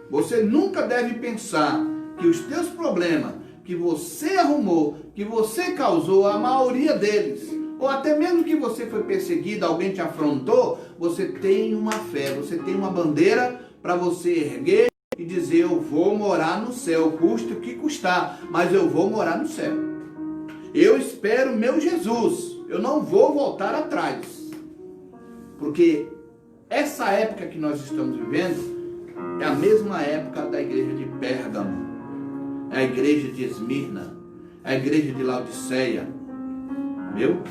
Você nunca deve pensar que os teus problemas que você arrumou, que você causou, a maioria deles, ou até mesmo que você foi perseguido, alguém te afrontou, você tem uma fé, você tem uma bandeira para você erguer e dizer, eu vou morar no céu, custe o que custar, mas eu vou morar no céu. Eu espero meu Jesus, eu não vou voltar atrás. Porque essa época que nós estamos vivendo é a mesma época da igreja de Pérgamo, é a igreja de Esmirna, A igreja de Laodiceia, viu?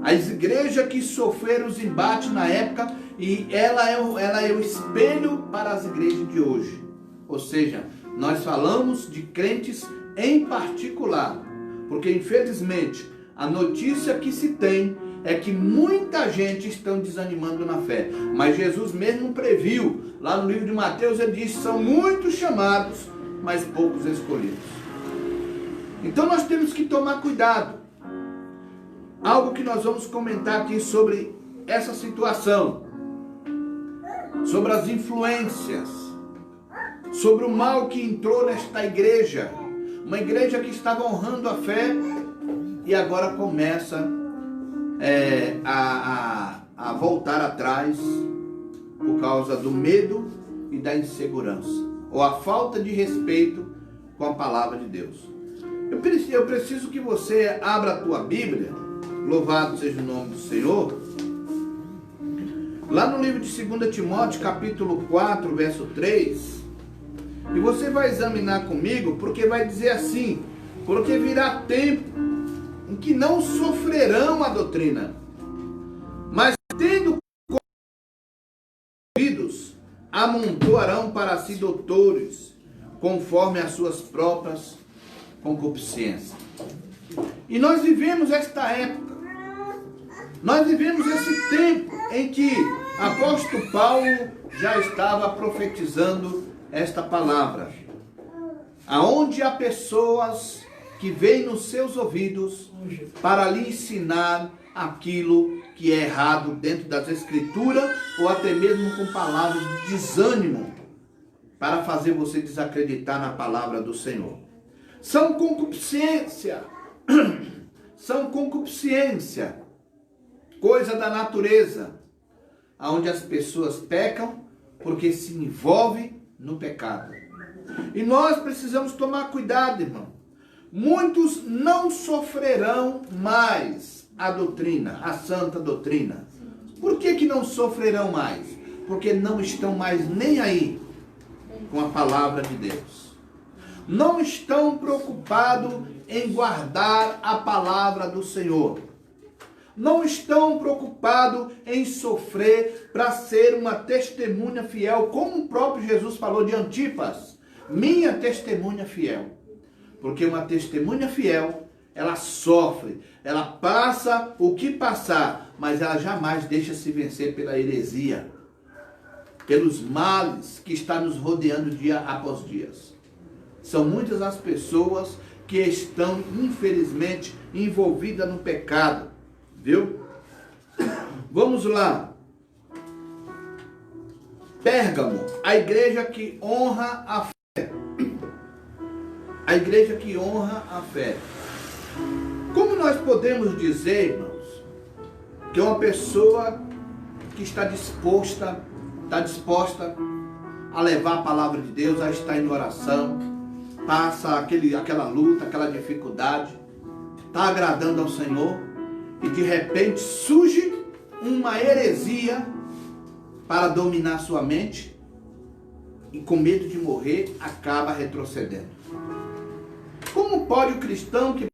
As igrejas que sofreram os embates na época, e ela é o espelho para as igrejas de hoje. Ou seja, nós falamos de crentes em particular, porque infelizmente a notícia que se tem é que muita gente está desanimando na fé. Mas Jesus mesmo previu, lá no livro de Mateus, ele diz: são muitos chamados, mas poucos escolhidos. Então nós temos que tomar cuidado. Algo que nós vamos comentar aqui sobre essa situação, sobre as influências, sobre o mal que entrou nesta igreja. Uma igreja que estava honrando a fé e agora começa a voltar atrás por causa do medo e da insegurança, ou a falta de respeito com a palavra de Deus. Eu preciso que você abra a tua Bíblia, louvado seja o nome do Senhor, lá no livro de 2 Timóteo, capítulo 4, verso 3, e você vai examinar comigo, porque vai dizer assim: porque virá tempo em que não sofrerão a doutrina, mas tendo ouvidos, amontoarão para si doutores, conforme as suas próprias concupiscências. E nós vivemos esta época, nós vivemos esse tempo em que apóstolo Paulo já estava profetizando esta palavra, aonde há pessoas que vêm nos seus ouvidos para lhe ensinar aquilo que é errado dentro das escrituras, ou até mesmo com palavras de desânimo, para fazer você desacreditar na palavra do Senhor. São concupiscência, coisa da natureza, onde as pessoas pecam porque se envolvem no pecado. E nós precisamos tomar cuidado, irmão. Muitos não sofrerão mais a doutrina, a santa doutrina. Por que não sofrerão mais? Porque não estão mais nem aí com a palavra de Deus. Não estão preocupados em guardar a palavra do Senhor. Não estão preocupados em sofrer para ser uma testemunha fiel, como o próprio Jesus falou de Antipas, minha testemunha fiel. Porque uma testemunha fiel, ela sofre, ela passa o que passar, mas ela jamais deixa se vencer pela heresia, pelos males que está nos rodeando dia após dia. São muitas as pessoas que estão, infelizmente, envolvidas no pecado, viu? Vamos lá. Pérgamo, a igreja que honra a fé. A igreja que honra a fé. Como nós podemos dizer, irmãos, que uma pessoa que está disposta a levar a palavra de Deus, a estar em oração, passa aquela luta, aquela dificuldade, está agradando ao Senhor, e de repente surge uma heresia para dominar sua mente, e com medo de morrer, acaba retrocedendo. Como pode o cristão que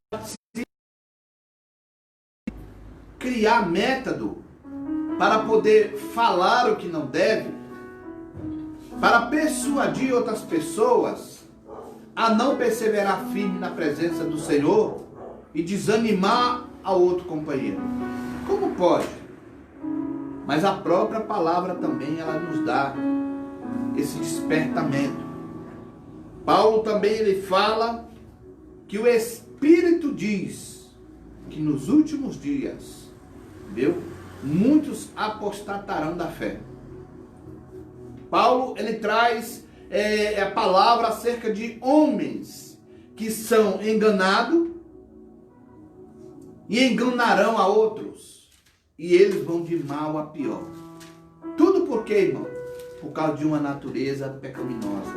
criar método para poder falar o que não deve, para persuadir outras pessoas a não perseverar firme na presença do Senhor e desanimar ao outro companheiro? Como pode? Mas a própria palavra também, ela nos dá esse despertamento. Paulo também, ele fala que o Espírito diz que nos últimos dias, viu, muitos apostatarão da fé. Paulo, ele traz a palavra acerca de homens que são enganados e enganarão a outros, e eles vão de mal a pior. Tudo por quê, irmão? Por causa de uma natureza pecaminosa,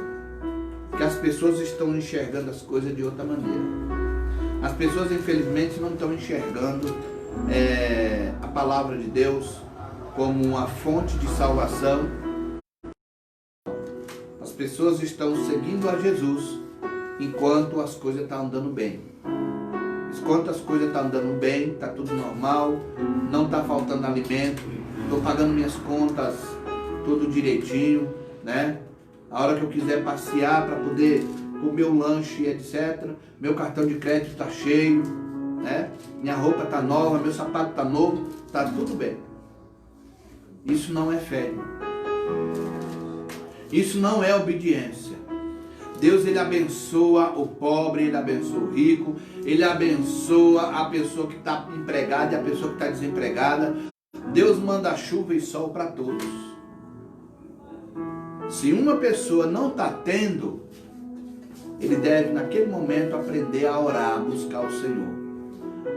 que as pessoas estão enxergando as coisas de outra maneira. As pessoas, infelizmente, não estão enxergando a palavra de Deus como uma fonte de salvação. As pessoas estão seguindo a Jesus enquanto as coisas estão andando bem. Quantas coisas estão andando bem, está tudo normal, não está faltando alimento, estou pagando minhas contas tudo direitinho, né? A hora que eu quiser passear para poder comer o lanche, etc. Meu cartão de crédito está cheio, né? Minha roupa está nova, meu sapato está novo, está tudo bem. Isso não é fé. Isso não é obediência. Deus, ele abençoa o pobre, ele abençoa o rico, ele abençoa a pessoa que está empregada e a pessoa que está desempregada. Deus manda chuva e sol para todos. Se uma pessoa não está tendo, ele deve naquele momento aprender a orar, a buscar o Senhor.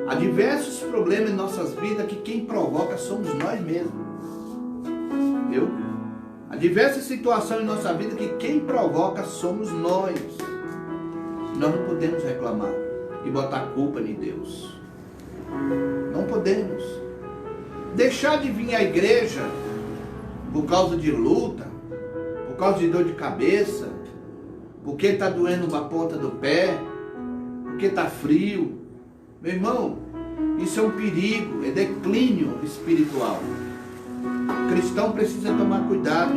Há diversos problemas em nossas vidas que quem provoca somos nós mesmos. Viu? Há diversas situações em nossa vida que quem provoca somos nós. Nós não podemos reclamar e botar culpa em Deus. Não podemos. Deixar de vir à igreja por causa de luta, por causa de dor de cabeça, porque está doendo a ponta do pé, porque está frio. Meu irmão, isso é um perigo, é declínio espiritual. O cristão precisa tomar cuidado.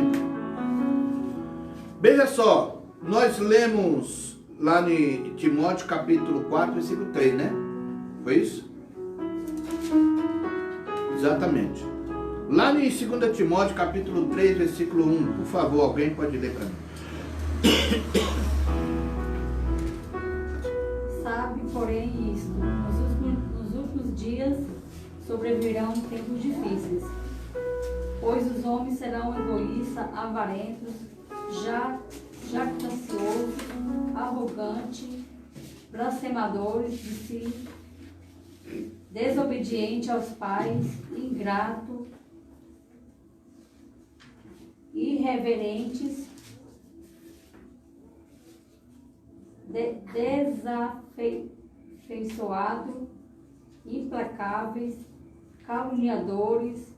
Veja só, nós lemos lá em Timóteo capítulo 4, versículo 3, né? Foi isso? Exatamente. Lá em 2 Timóteo capítulo 3, versículo 1, por favor, alguém pode ler para mim. Sabe, porém, isto, nos últimos dias sobrevirão tempos difíceis, pois os homens serão egoístas, avarentos, jactanciosos, arrogantes, blasfemadores de si, desobedientes aos pais, ingratos, irreverentes, desafeiçoados, implacáveis, caluniadores,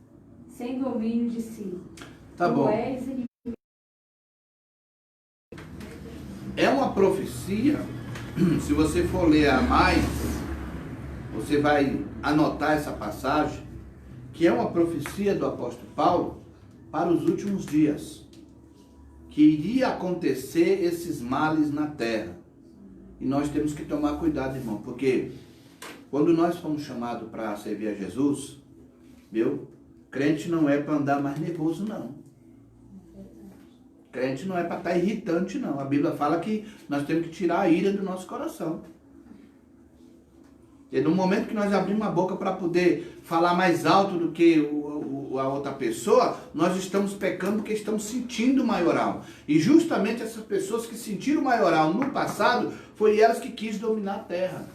sem domínio de si. Tá bom. É uma profecia, se você for ler a mais, você vai anotar essa passagem, que é uma profecia do apóstolo Paulo para os últimos dias, que iria acontecer esses males na terra. E nós temos que tomar cuidado, irmão, porque quando nós fomos chamados para servir a Jesus, viu? Crente não é para andar mais nervoso, não. Crente não é para estar irritante, não. A Bíblia fala que nós temos que tirar a ira do nosso coração. E no momento que nós abrimos a boca para poder falar mais alto do que a outra pessoa, nós estamos pecando porque estamos sentindo o maioral. E justamente essas pessoas que sentiram o maioral no passado, foi elas que quis dominar a terra.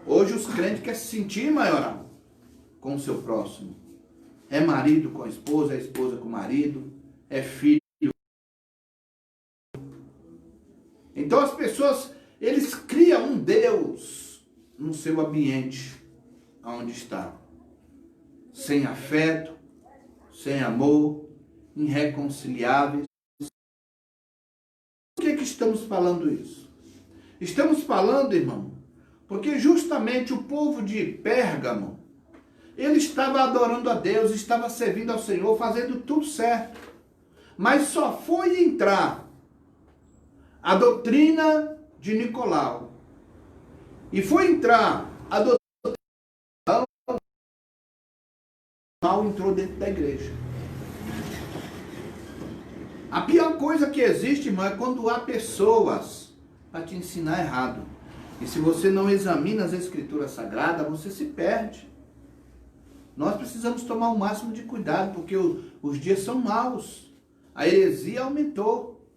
Hoje os crentes querem se sentir maioral com o seu próximo. É marido com a esposa, é esposa com o marido, é filho. Então as pessoas, eles criam um Deus no seu ambiente, onde está. Sem afeto, sem amor, irreconciliáveis. Por que estamos falando isso? Estamos falando, irmão, porque justamente o povo de Pérgamo, ele estava adorando a Deus, estava servindo ao Senhor, fazendo tudo certo. Mas só foi entrar a doutrina de Nicolau. E foi entrar a doutrina mal entrou dentro da igreja. A pior coisa que existe, irmão, é quando há pessoas para te ensinar errado. E se você não examina as escrituras sagradas, você se perde. Nós precisamos tomar o máximo de cuidado, porque os dias são maus. A heresia aumentou.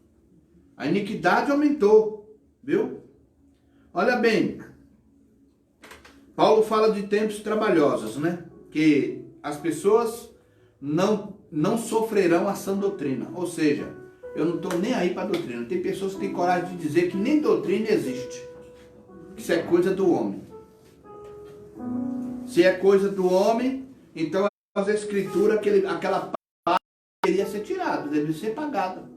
A iniquidade aumentou. Viu? Olha bem. Paulo fala de tempos trabalhosos, né? Que as pessoas não sofrerão a sã doutrina. Ou seja, eu não estou nem aí para a doutrina. Tem pessoas que têm coragem de dizer que nem doutrina existe. Que isso é coisa do homem. Se é coisa do homem, então a escritura, aquela parte deveria ser tirada, deveria ser pagada.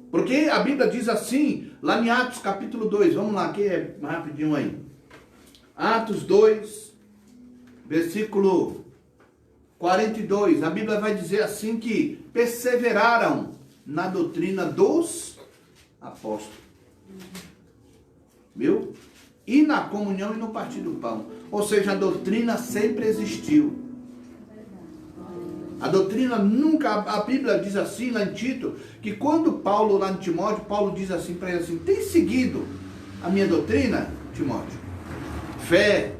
Porque a Bíblia diz assim, lá em Atos capítulo 2, vamos lá, aqui é rapidinho aí. Atos 2, versículo 42, a Bíblia vai dizer assim que perseveraram na doutrina dos apóstolos. Viu? E na comunhão e no partir do pão. Ou seja, a doutrina sempre existiu. A doutrina nunca, a Bíblia diz assim lá em Tito, que quando Paulo, lá em Timóteo, Paulo diz assim para ele assim, tem seguido a minha doutrina, Timóteo? Fé,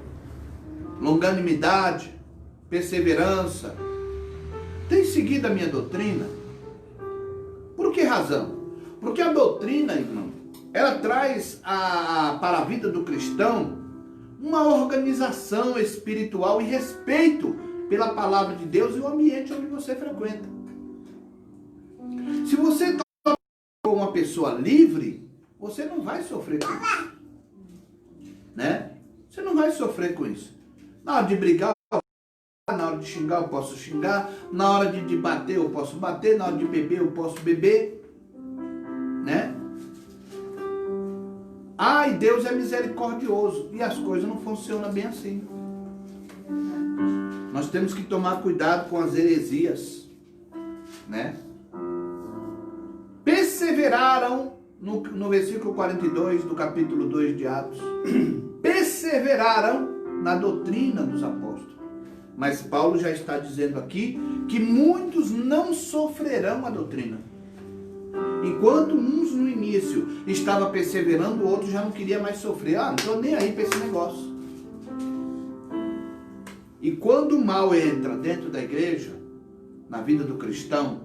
longanimidade, perseverança. Tem seguido a minha doutrina? Por que razão? Porque a doutrina, irmão, ela traz para a vida do cristão uma organização espiritual e respeito pela palavra de Deus e o ambiente onde você frequenta. Se você está uma pessoa livre, você não vai sofrer com isso. Né? Você não vai sofrer com isso. Na hora de brigar, na hora de xingar, eu posso xingar. Na hora de bater, eu posso bater. Na hora de beber, eu posso beber. Né? E Deus é misericordioso. E as coisas não funcionam bem assim. Nós temos que tomar cuidado com as heresias. Né? Perseveraram, no versículo 42 do capítulo 2 de Atos. Perseveraram na doutrina dos apóstolos. Mas Paulo já está dizendo aqui que muitos não sofrerão a doutrina. Enquanto uns no início estavam perseverando, o outro já não queria mais sofrer. Não estou nem aí para esse negócio. E quando o mal entra dentro da igreja, na vida do cristão,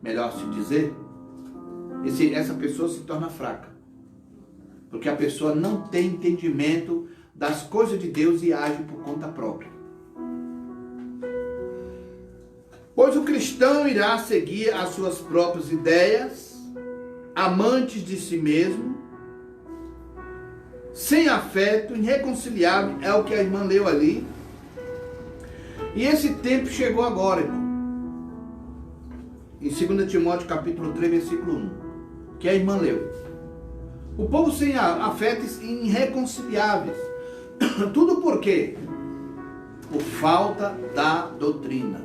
melhor se dizer, essa pessoa se torna fraca. Porque a pessoa não tem entendimento das coisas de Deus e age por conta própria. Pois o cristão irá seguir as suas próprias ideias, amantes de si mesmo, sem afeto, irreconciliável, é o que a irmã leu ali. E esse tempo chegou agora, irmão. Em 2 Timóteo capítulo 3, versículo 1, que a irmã leu. O povo sem afetos irreconciliáveis. Tudo por quê? Por falta da doutrina.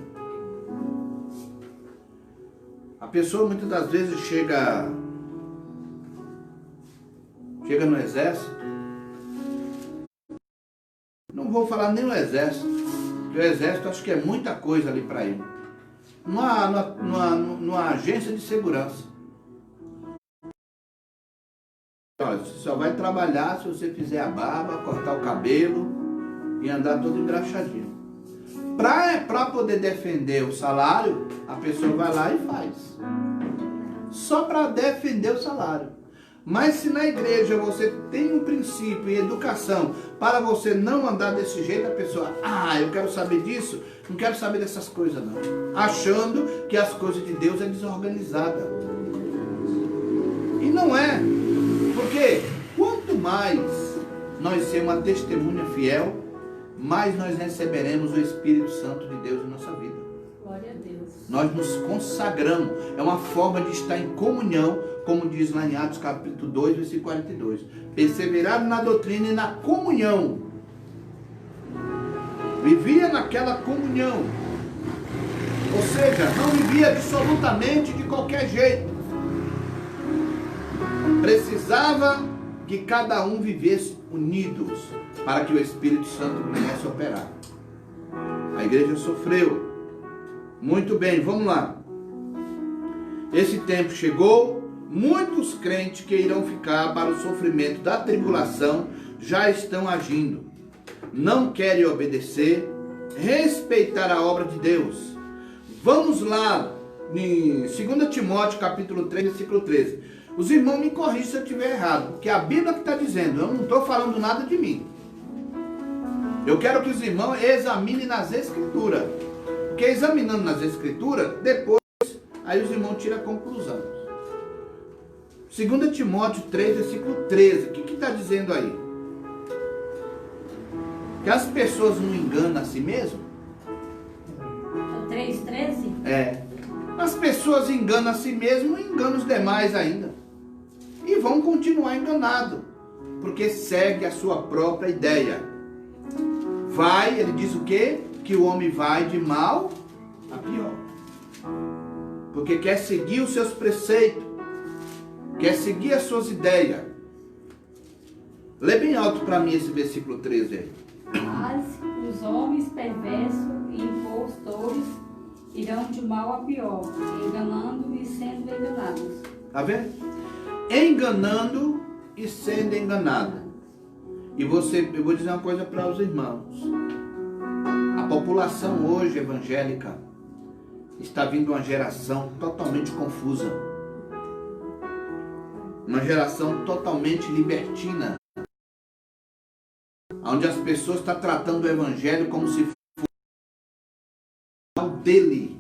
A pessoa muitas das vezes chega no exército. Não vou falar nem o exército, porque o exército acho que é muita coisa ali para ele. Numa agência de segurança. Olha, você só vai trabalhar se você fizer a barba, cortar o cabelo e andar todo engraxadinho. Para poder defender o salário, a pessoa vai lá e faz. Só para defender o salário. Mas se na igreja você tem um princípio e educação para você não andar desse jeito, a pessoa, eu quero saber disso, não quero saber dessas coisas não. Achando que as coisas de Deus é desorganizada. E não é. Porque quanto mais nós sermos uma testemunha fiel, mais nós receberemos o Espírito Santo de Deus em nossa vida. Glória a Deus. Nós nos consagramos. É uma forma de estar em comunhão, como diz lá em Atos capítulo 2, versículo 42. Perseverar na doutrina e na comunhão. Vivia naquela comunhão. Ou seja, não vivia absolutamente de qualquer jeito. Precisava que cada um vivesse unidos para que o Espírito Santo pudesse operar. A igreja sofreu. Muito bem, vamos lá. Esse tempo chegou, muitos crentes que irão ficar para o sofrimento da tribulação já estão agindo. Não querem obedecer, respeitar a obra de Deus. Vamos lá, em 2 Timóteo capítulo 3, versículo 13. Os irmãos me corrigem se eu estiver errado, porque a Bíblia que está dizendo, eu não estou falando nada de mim. Eu quero que os irmãos examinem nas Escrituras. Porque examinando nas Escrituras, depois, aí os irmãos tiram a conclusão. 2 Timóteo 3, versículo 13. O que está dizendo aí? Que as pessoas não enganam a si mesmas? 3:13? É. As pessoas enganam a si mesmas e enganam os demais ainda. vão continuar enganados, porque segue a sua própria ideia. Vai, ele diz o quê? Que o homem vai de mal a pior, porque quer seguir os seus preceitos, quer seguir as suas ideias. Lê bem alto para mim esse versículo 13 aí. Mas os homens perversos e impostores irão de mal a pior, enganando e sendo enganados. Tá vendo? Enganando e sendo enganado. E eu vou dizer uma coisa para os irmãos. A população hoje evangélica está vindo uma geração totalmente confusa. Uma geração totalmente libertina. Onde as pessoas estão tratando o evangelho como se fosse o dele.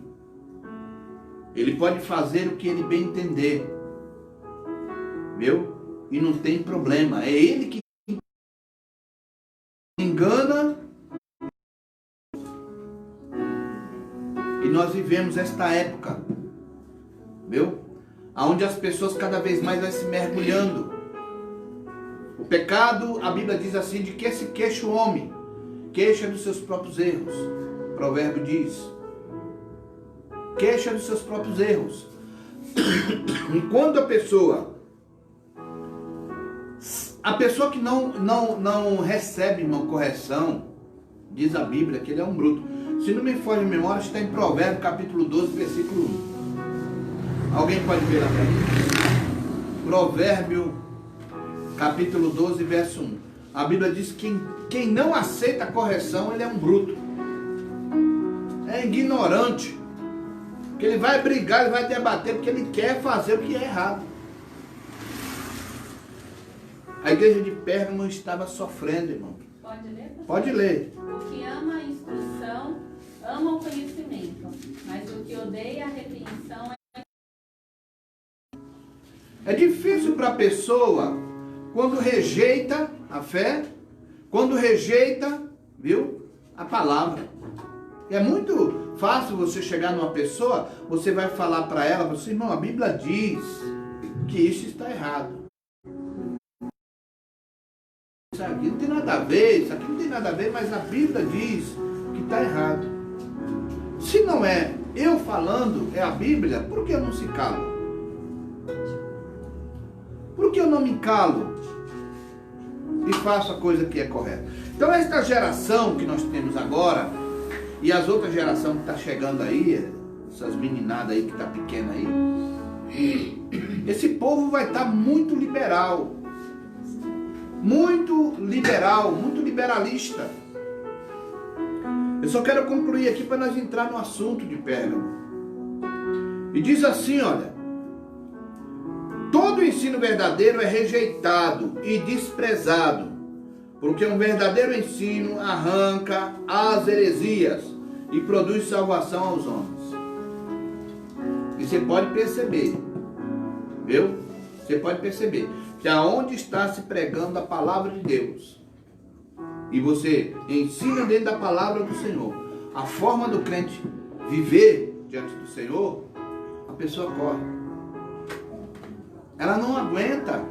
Ele pode fazer o que ele bem entender. Viu? E não tem problema. É ele que engana. E nós vivemos esta época. Viu? Onde as pessoas cada vez mais vão se mergulhando. O pecado, a Bíblia diz assim, de que se queixa o homem? Queixa dos seus próprios erros. O provérbio diz. Queixa dos seus próprios erros. Enquanto a pessoa que não recebe, irmão, correção, diz a Bíblia que ele é um bruto. Se não me foge a memória, está em Provérbio, capítulo 12, versículo 1. Alguém pode ver lá para mim? Provérbio, capítulo 12, verso 1. A Bíblia diz que quem não aceita a correção, ele é um bruto. É ignorante. Que ele vai brigar, ele vai debater, porque ele quer fazer o que é errado. A igreja de Pérgamo estava sofrendo, irmão. Pode ler? Pastor? Pode ler. O que ama a instrução, ama o conhecimento, mas o que odeia a repreensão É difícil para a pessoa, quando rejeita a fé, quando rejeita, viu, a palavra. É muito fácil você chegar numa pessoa, você vai falar para ela, você, irmão, a Bíblia diz que isso está errado. Isso aqui não tem nada a ver, isso aqui não tem nada a ver, mas a Bíblia diz que está errado. Se não é eu falando, é a Bíblia, por que eu não se calo? Por que eu não me calo e faço a coisa que é correta? Então esta geração que nós temos agora, e as outras gerações que está chegando aí, essas meninadas aí que está pequena aí, esse povo vai estar muito liberal. Muito liberal, muito liberalista. Eu só quero concluir aqui para nós entrar no assunto de Pérgamo. E diz assim, olha: todo ensino verdadeiro é rejeitado e desprezado, porque um verdadeiro ensino arranca as heresias e produz salvação aos homens. E você pode perceber, viu? Você pode perceber que aonde está se pregando a palavra de Deus, e você ensina dentro da palavra do Senhor a forma do crente viver diante do Senhor, a pessoa corre. Ela não aguenta.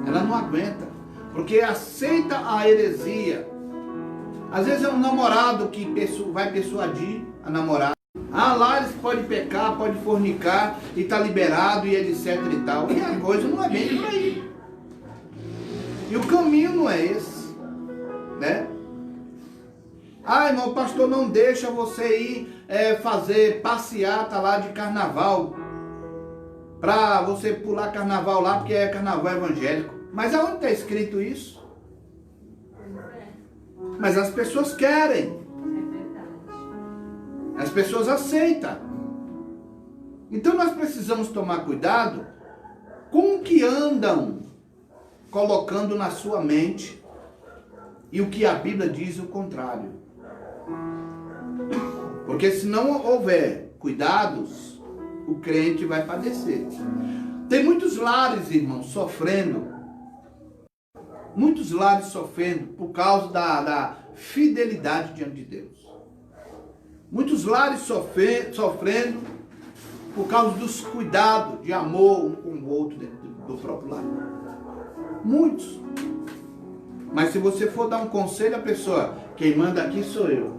Ela não aguenta. Porque aceita a heresia. Às vezes é um namorado que vai persuadir a namorada. Ah, lá eles podem pecar, podem fornicar, e está liberado, e etc e tal. E a coisa não é bem por aí. E o caminho não é esse. Né? Ah, irmão, o pastor não deixa você ir fazer passeata lá de carnaval. Para você pular carnaval lá, porque é carnaval evangélico. Mas aonde está escrito isso? Mas as pessoas querem. As pessoas aceitam. Então nós precisamos tomar cuidado com o que andam colocando na sua mente e o que a Bíblia diz o contrário. Porque se não houver cuidados, o crente vai padecer. Tem muitos lares, irmãos, sofrendo. Muitos lares sofrendo por causa da fidelidade diante de Deus. Muitos lares sofrendo por causa dos cuidados de amor um com o outro dentro do próprio lar. Muitos. Mas se você for dar um conselho à pessoa, quem manda aqui sou eu.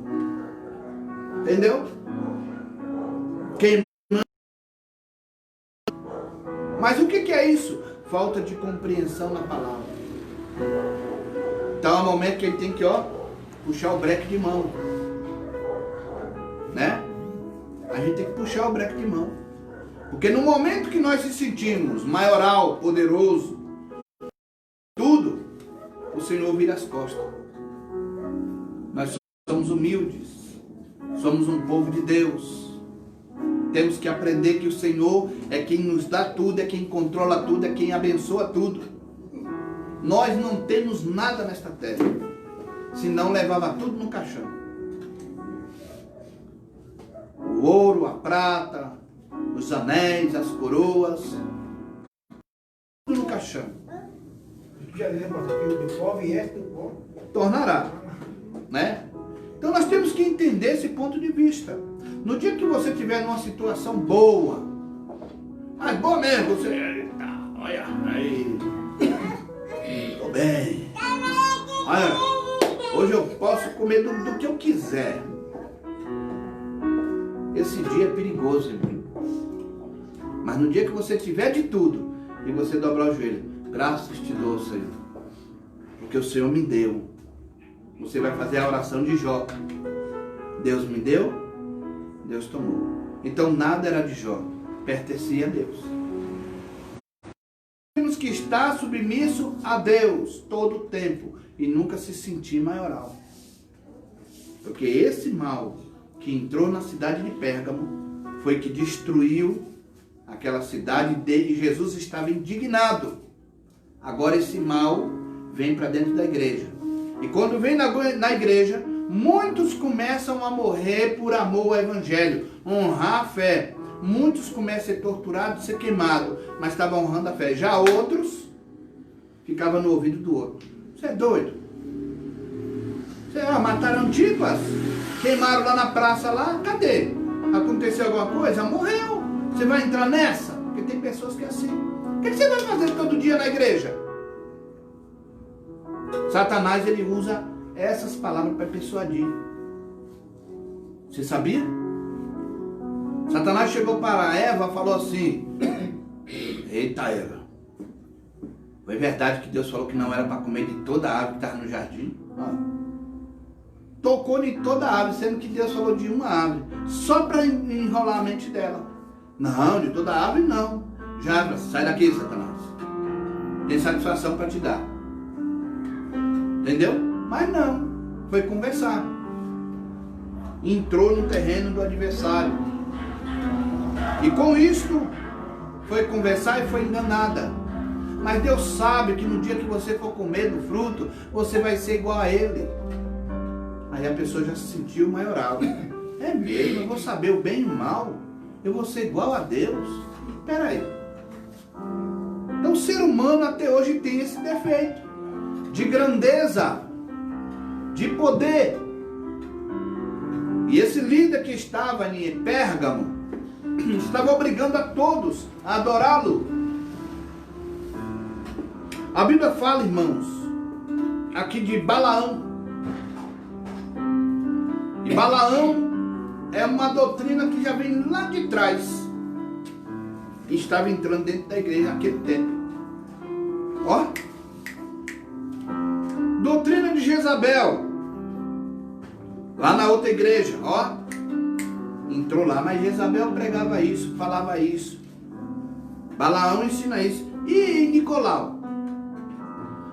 Entendeu? Quem manda... Mas o que é isso? Falta de compreensão na palavra. Então é um momento que ele tem que, puxar o breque de mão. Né? A gente tem que puxar o breque de mão. Porque no momento que nós se sentimos maioral, poderoso, tudo, o Senhor vira as costas. Nós somos humildes. Somos um povo de Deus. Temos que aprender que o Senhor é quem nos dá tudo, é quem controla tudo, é quem abençoa tudo. Nós não temos nada nesta terra. Senão levava tudo no caixão. O ouro, a prata, os anéis, as coroas, tudo no caixão. Já lembra que o do pobre é do pobre. Tornará, né? Então nós temos que entender esse ponto de vista. No dia que você estiver numa situação boa, mas boa mesmo, você, eita, olha, aí, tô bem, olha, hoje eu posso comer do que eu quiser. Esse dia é perigoso, irmão. Mas no dia que você tiver de tudo e você dobrar o joelho, graças te dou, Senhor, porque o Senhor me deu. Você vai fazer a oração de Jó. Deus me deu, Deus tomou. Então nada era de Jó, pertencia a Deus. Temos que estar submisso a Deus todo o tempo e nunca se sentir maioral. Porque esse mal que entrou na cidade de Pérgamo foi que destruiu aquela cidade e Jesus estava indignado. Agora esse mal vem para dentro da igreja. E quando vem na igreja, muitos começam a morrer por amor ao evangelho, honrar a fé. Muitos começam a ser torturados, a ser queimados, mas estavam honrando a fé. Já outros ficavam no ouvido do outro. Você é doido? Você, mataram Antipas, queimaram lá na praça lá, cadê? Aconteceu alguma coisa? Morreu. Você vai entrar nessa? Porque tem pessoas que é assim. O que você vai fazer todo dia na igreja? Satanás, ele usa essas palavras para persuadir. Você sabia? Satanás chegou para Eva e falou assim: eita, Eva, foi verdade que Deus falou que não era para comer de toda a árvore que estava no jardim? Tocou em toda a árvore, sendo que Deus falou de uma árvore, só para enrolar a mente dela. Não, de toda a árvore não. Já, sai daqui, Satanás. Tem satisfação para te dar. Entendeu? Mas não. Foi conversar. Entrou no terreno do adversário. E com isso, foi conversar e foi enganada. Mas Deus sabe que no dia que você for comer do fruto, você vai ser igual a ele. Aí a pessoa já se sentiu maioral. É mesmo, eu vou saber o bem e o mal. Eu vou ser igual a Deus. Espera aí. Então o ser humano até hoje tem esse defeito de grandeza, de poder. E esse líder que estava em Pérgamo estava obrigando a todos a adorá-lo. A Bíblia fala, irmãos, aqui de Balaão. E Balaão é uma doutrina que já vem lá de trás. E estava entrando dentro da igreja naquele tempo. Ó. Doutrina de Jezabel. Lá na outra igreja, ó. Entrou lá, mas Jezabel pregava isso, falava isso. Balaão ensina isso. E Nicolau?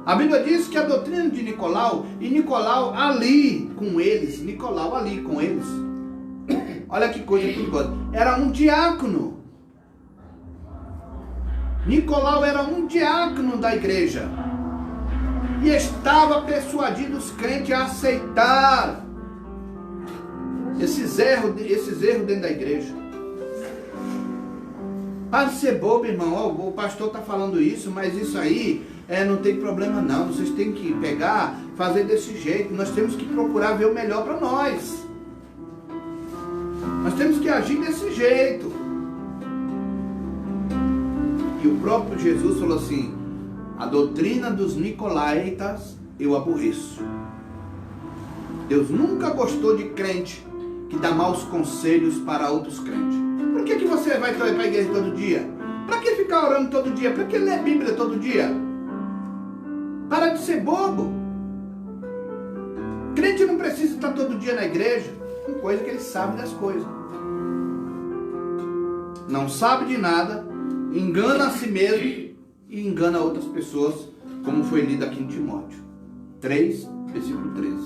A Bíblia diz que a doutrina de Nicolau, e Nicolau ali com eles, olha que coisa perigosa, era um diácono. Nicolau era um diácono da igreja. E estava persuadindo os crentes a aceitar esses erros dentro da igreja. Para de ser bobo, irmão. O pastor está falando isso, mas isso aí não tem problema não. Vocês têm que pegar, fazer desse jeito. Nós temos que procurar ver o melhor para nós. Nós temos que agir desse jeito. E o próprio Jesus falou assim: a doutrina dos nicolaítas eu aborreço. Deus nunca gostou de crente que dá maus conselhos para outros crentes. Por que você vai para a igreja todo dia? Para que ficar orando todo dia? Para que ler a Bíblia todo dia? Para de ser bobo. Crente não precisa estar todo dia na igreja, com coisa que ele sabe das coisas. Não sabe de nada, engana a si mesmo e engana outras pessoas, como foi lido aqui em Timóteo 3, versículo 13.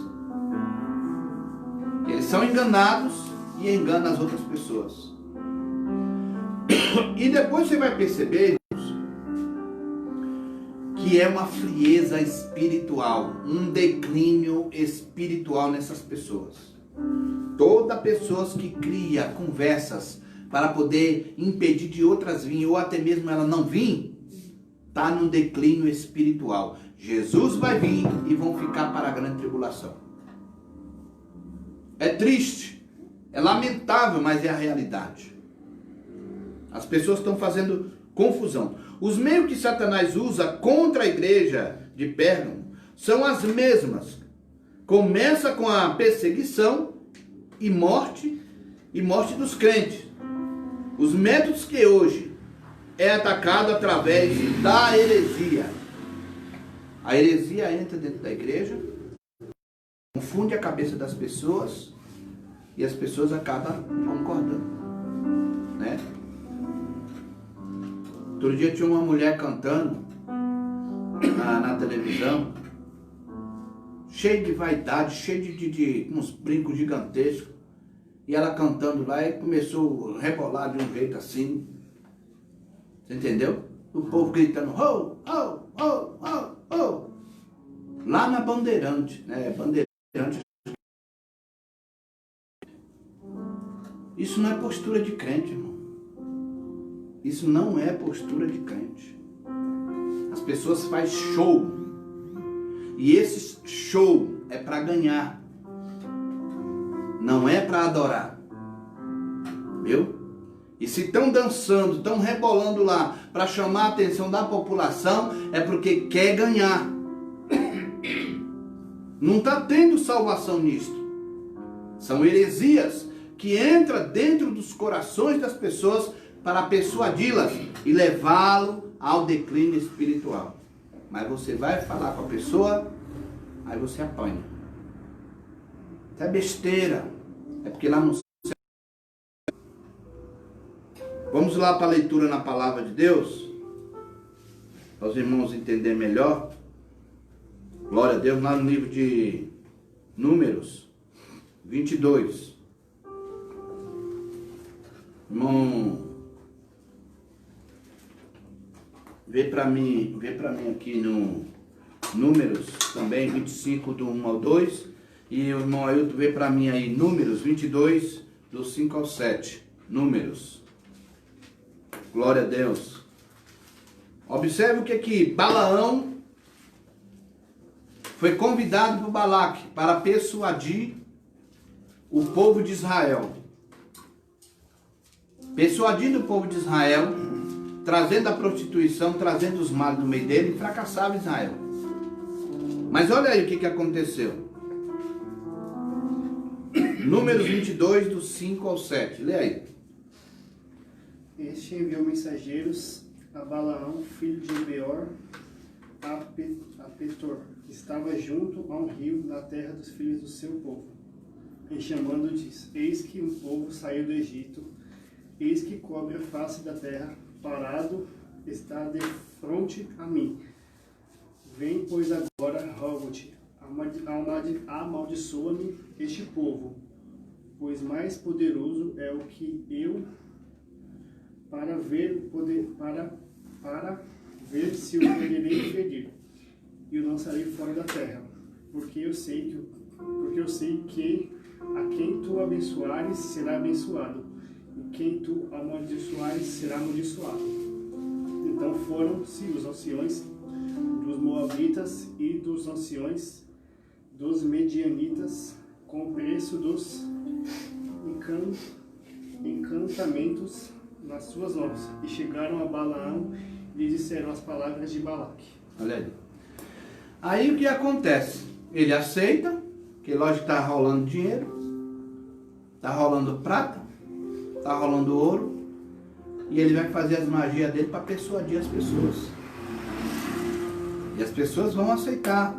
Eles são enganados e enganam as outras pessoas. E depois você vai perceber que é uma frieza espiritual, um declínio espiritual nessas pessoas. Toda pessoa que cria conversas para poder impedir de outras virem, ou até mesmo ela não vir, está num declínio espiritual. Jesus vai vir e vão ficar para a grande tribulação. É triste, é lamentável, mas é a realidade. As pessoas estão fazendo confusão. Os meios que Satanás usa contra a igreja de Pérgamo são as mesmas. Começa com a perseguição e morte dos crentes. Os métodos que hoje é atacado através da heresia. A heresia entra dentro da igreja, confunde a cabeça das pessoas e as pessoas acabam concordando, né? Outro dia tinha uma mulher cantando na televisão, cheia de vaidade, cheia de uns brincos gigantescos, e ela cantando lá e começou a rebolar de um jeito assim, você entendeu? O povo gritando, ho, ho, ho, ho, ho, lá na Bandeirante, né? Bandeirante. Isso não é postura de crente, irmão. Isso não é postura de crente. As pessoas fazem show. E esse show é para ganhar. Não é para adorar. Viu? E se estão dançando, estão rebolando lá para chamar a atenção da população, é porque quer ganhar. Não está tendo salvação nisto. São heresias que entram dentro dos corações das pessoas para persuadi-las e levá-lo ao declínio espiritual. Mas você vai falar com a pessoa, aí você apanha. Isso é besteira. É porque lá no céu. Vamos lá para a leitura na palavra de Deus, para os irmãos entenderem melhor. Glória a Deus, lá no livro de Números 22. Irmão, vê para mim aqui no Números também 25 do 1 ao 2, e o irmão Ailton vê para mim aí Números 22 do 5 ao 7. Números. Glória a Deus. Observe o que Balaão foi convidado por Balaque para persuadir o povo de Israel. Persuadindo o povo de Israel, trazendo a prostituição, trazendo os males do meio dele, e fracassava Israel. Mas olha aí o que aconteceu. Números 22, do 5 ao 7. Lê aí. Este enviou mensageiros a Balaão, filho de Beor, a Petor, que estava junto a um rio na terra dos filhos do seu povo. E chamando diz: eis que um povo saiu do Egito, eis que cobre a face da terra, parado está de fronte a mim. Vem, pois, agora, rogo-te, amaldiçoa-me este povo, pois mais poderoso é o que eu, para ver se o poderei ferir, e o lançarei fora da terra, porque eu sei que a quem tu abençoares será abençoado, e quem tu amaldiçoares será amaldiçoado. Então foram-se os anciões dos Moabitas e dos anciões dos Medianitas com o preço dos encantamentos nas suas mãos, e chegaram a Balaão lhe disseram as palavras de Balaque. Olha aí. Aí o que acontece? Ele aceita, que lógico está rolando dinheiro, está rolando prata, está rolando ouro, e ele vai fazer as magias dele para persuadir as pessoas. E as pessoas vão aceitar.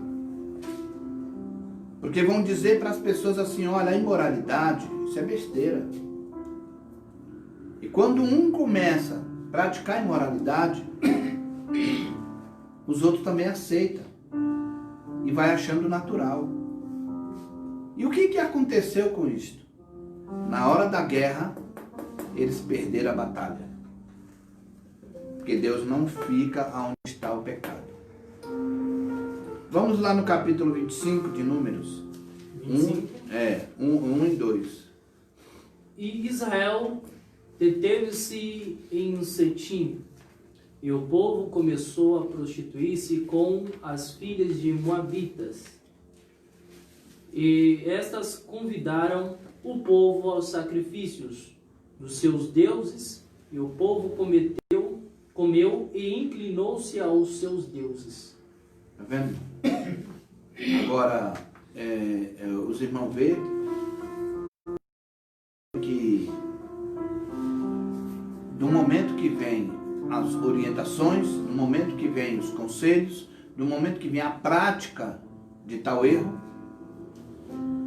Porque vão dizer para as pessoas assim, olha, a imoralidade, isso é besteira. E quando um começa a praticar a imoralidade, os outros também aceitam. E vai achando natural. E o que aconteceu com isto? Na hora da guerra, eles perderam a batalha. Porque Deus não fica onde está o pecado. Vamos lá no capítulo 25 de Números. 25? 1 e 2. E Israel deteve-se em Setim, e o povo começou a prostituir-se com as filhas de Moabitas. E estas convidaram o povo aos sacrifícios dos seus deuses, e o povo comeu e inclinou-se aos seus deuses. Tá vendo? Agora, os irmãos veem que no momento que vem as orientações, no momento que vem os conselhos, no momento que vem a prática de tal erro,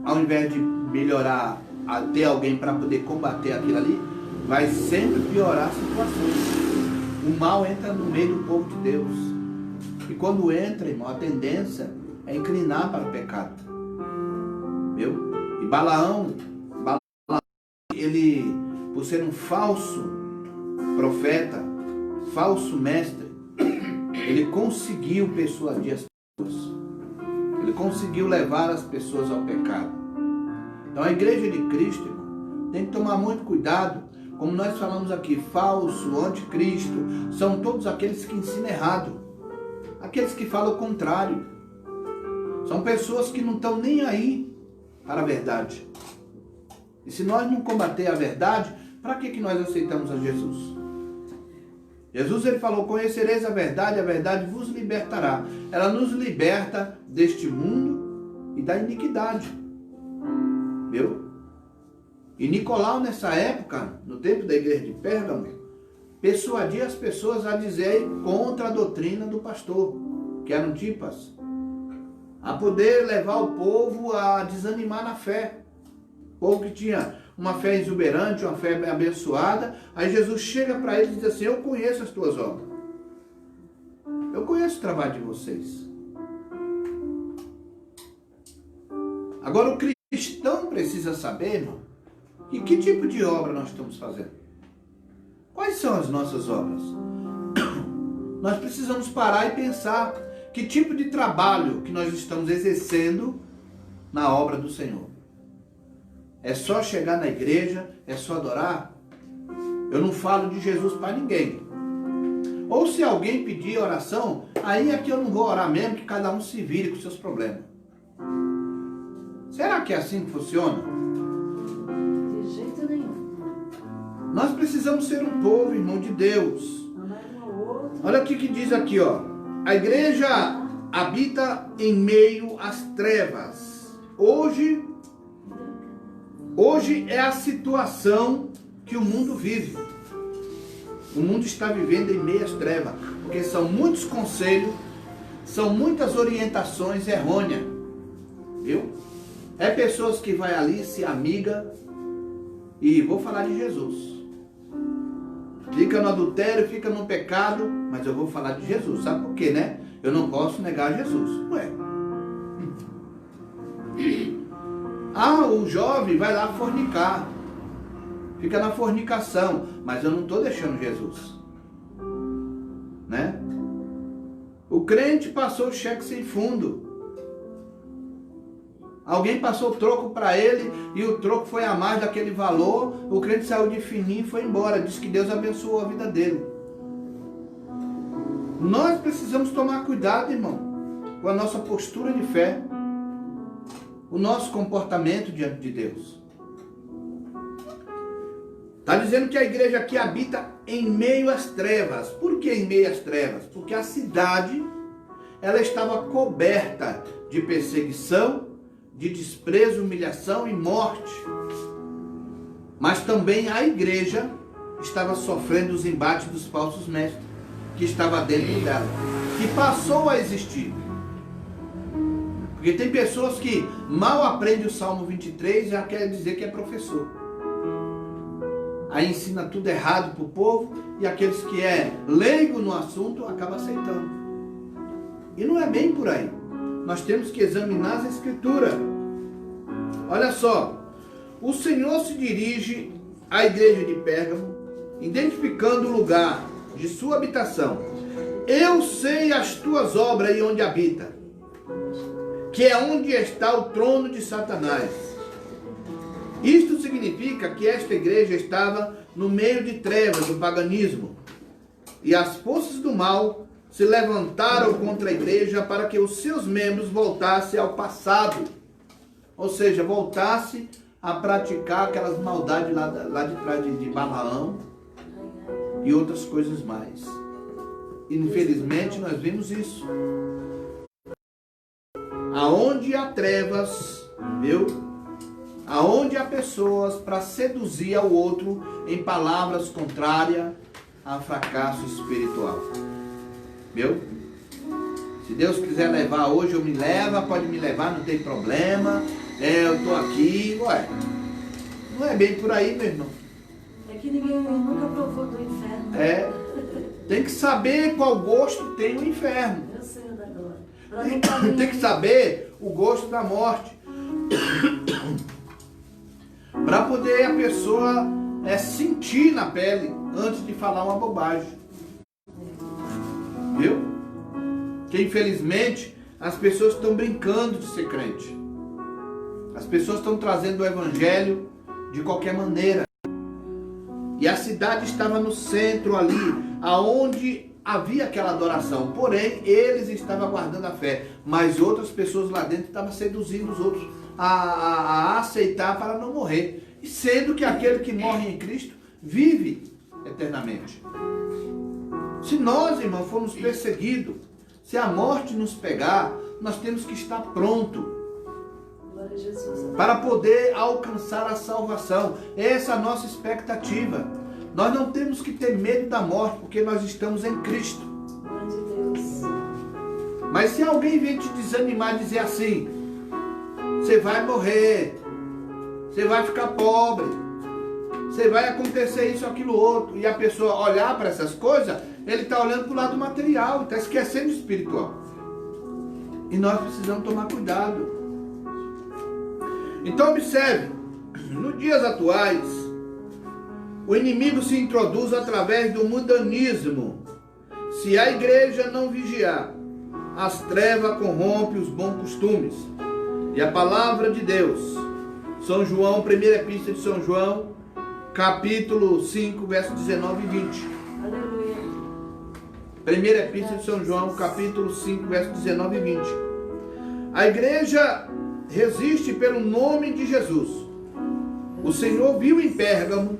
ao invés de melhorar, a ter alguém para poder combater aquilo ali, vai sempre piorar a situação. O mal entra no meio do povo de Deus. E quando entra, irmão, a tendência é inclinar para o pecado. Viu? E Balaão, ele, por ser um falso profeta, falso mestre, ele conseguiu persuadir as pessoas. Ele conseguiu levar as pessoas ao pecado. Então a igreja de Cristo, irmão, tem que tomar muito cuidado. Como nós falamos aqui, falso, anticristo, são todos aqueles que ensinam errado. Aqueles que falam o contrário. São pessoas que não estão nem aí para a verdade. E se nós não combater a verdade, para que nós aceitamos a Jesus? Jesus, ele falou, conhecereis a verdade vos libertará. Ela nos liberta deste mundo e da iniquidade. Viu? E Nicolau, nessa época, no tempo da igreja de Pérgamo, persuadia as pessoas a dizerem contra a doutrina do pastor, que era Antipas, a poder levar o povo a desanimar na fé. O povo que tinha uma fé exuberante, uma fé abençoada, aí Jesus chega para eles e diz assim, eu conheço as tuas obras, eu conheço o trabalho de vocês. Agora o cristão precisa saber, irmão, e que tipo de obra nós estamos fazendo? Quais são as nossas obras? Nós precisamos parar e pensar que tipo de trabalho que nós estamos exercendo na obra do Senhor. É só chegar na igreja? É só adorar? Eu não falo de Jesus para ninguém. Ou se alguém pedir oração, aí é que eu não vou orar mesmo, que cada um se vire com seus problemas. Será que é assim que funciona? De jeito nenhum. Nós precisamos ser um povo, irmão de Deus. Amar um ao outro. Olha o que diz aqui, ó. A igreja habita em meio às trevas. Hoje é a situação que o mundo vive. O mundo está vivendo em meio às trevas, porque são muitos conselhos, são muitas orientações errôneas. Viu? É pessoas que vai ali, se amiga, e vou falar de Jesus. Fica no adultério, fica no pecado, mas eu vou falar de Jesus. Sabe por quê, né? Eu não posso negar Jesus. Ué. Ah, o jovem vai lá fornicar. Fica na fornicação, mas eu não estou deixando Jesus. Né? O crente passou o cheque sem fundo. Alguém passou o troco para ele e o troco foi a mais daquele valor. O crente saiu de fininho e foi embora. Diz que Deus abençoou a vida dele. Nós precisamos tomar cuidado, irmão, com a nossa postura de fé, o nosso comportamento diante de Deus. Está dizendo que a igreja aqui habita em meio às trevas. Por que em meio às trevas? Porque a cidade, ela estava coberta de perseguição, de desprezo, humilhação e morte. Mas também a igreja estava sofrendo os embates dos falsos mestres, que estava dentro dela, que passou a existir. Porque tem pessoas que mal aprendem o Salmo 23 e já quer dizer que é professor. Aí ensina tudo errado para o povo, e aqueles que é leigo no assunto acabam aceitando. E não é bem por aí. Nós temos que examinar as escrituras. Olha só, o Senhor se dirige à igreja de Pérgamo, identificando o lugar de sua habitação. Eu sei as tuas obras e onde habita, que é onde está o trono de Satanás. Isto significa que esta igreja estava no meio de trevas do paganismo, e as forças do mal se levantaram contra a igreja para que os seus membros voltassem ao passado, ou seja, voltassem a praticar aquelas maldades lá de trás de Balaão e outras coisas mais. Infelizmente nós vimos isso. Aonde há trevas, viu? Aonde há pessoas para seduzir ao outro em palavras contrárias a fracasso espiritual. Viu? Se Deus quiser levar hoje, eu me leva, pode me levar, não tem problema. Eu estou aqui, ué. Não é bem por aí, meu irmão. É que ninguém nunca provou do inferno. É. Tem que saber qual gosto tem o inferno. Eu sei da glória. Tem que saber o gosto da morte. Para poder a pessoa sentir na pele antes de falar uma bobagem. Viu? Que infelizmente as pessoas estão brincando de ser crente. As pessoas estão trazendo o evangelho de qualquer maneira. E a cidade estava no centro ali, aonde havia aquela adoração. Porém, eles estavam guardando a fé. Mas outras pessoas lá dentro estavam seduzindo os outros a aceitar para não morrer. E sendo que aquele que morre em Cristo vive eternamente. Se nós, irmãos, formos perseguidos, se a morte nos pegar, nós temos que estar pronto para poder alcançar a salvação. Essa é a nossa expectativa. Nós não temos que ter medo da morte, porque nós estamos em Cristo. Mas se alguém vem te desanimar, dizer assim: você vai morrer, você vai ficar pobre, você vai acontecer isso, aquilo, outro, e a pessoa olhar para essas coisas, ele está olhando para o lado material, está esquecendo o espiritual. E nós precisamos tomar cuidado. Então observe, nos dias atuais, o inimigo se introduz através do mundanismo. Se a igreja não vigiar, as trevas corrompem os bons costumes. E a palavra de Deus, São João, primeira epístola de São João, capítulo 5, versos 19 e 20. Aleluia. Primeira epístola de São João, capítulo 5, versos 19 e 20. A igreja resiste pelo nome de Jesus. O Senhor viu em Pérgamo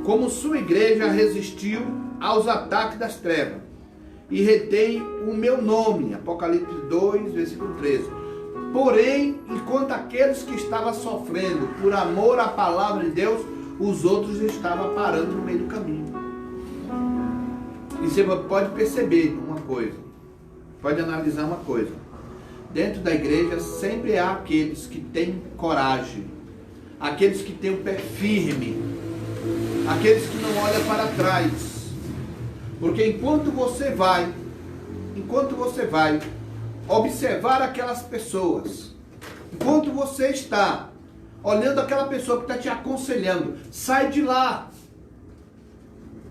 como sua igreja resistiu aos ataques das trevas e retém o meu nome. Apocalipse 2, versículo 13. Porém, enquanto aqueles que estavam sofrendo por amor à palavra de Deus, os outros estavam parando no meio do caminho. E você pode perceber uma coisa, pode analisar uma coisa. Dentro da igreja sempre há aqueles que têm coragem, aqueles que têm o pé firme, aqueles que não olham para trás. Porque enquanto você vai observar aquelas pessoas, enquanto você está olhando aquela pessoa que está te aconselhando, sai de lá,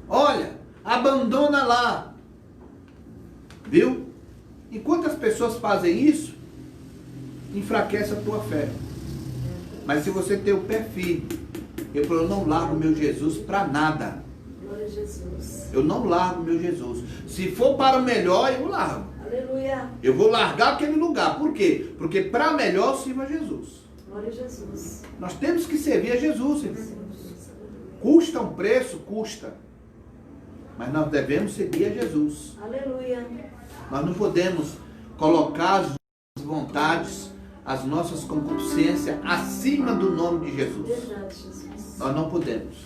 olha, abandona lá, viu? Enquanto as pessoas fazem isso, enfraquece a tua fé. Mas se você tem o pé firme, eu não largo meu Jesus para nada. Glória a Jesus. Eu não largo meu Jesus. Se for para o melhor, eu largo. Aleluia. Eu vou largar aquele lugar. Por quê? Porque para melhor sirva Jesus. Glória a Jesus. Nós temos que servir a Jesus, irmão. Custa um preço? Custa. Mas nós devemos seguir a Jesus. Aleluia. Nós não podemos colocar as nossas vontades, as nossas concupiscências acima do nome de Jesus. Verdade, Jesus. Nós não podemos,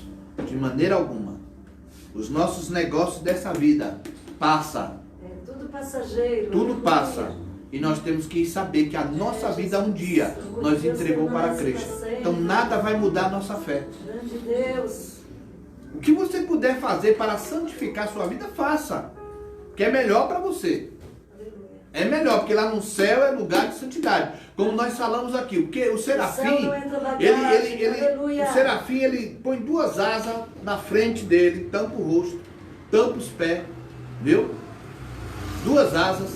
de maneira alguma. Os nossos negócios dessa vida passam. É tudo passageiro. Tudo aleluia. passa. E nós temos que saber que a nossa vida um dia nós entregou para Cristo. Então nada vai mudar a nossa fé. Grande Deus. O que você puder fazer para santificar a sua vida, faça. Que é melhor para você. É melhor, porque lá no céu é lugar de santidade. Como nós falamos aqui, o serafim, o serafim, ele põe duas asas na frente dele, tampa o rosto, tampa os pés, viu? Duas asas,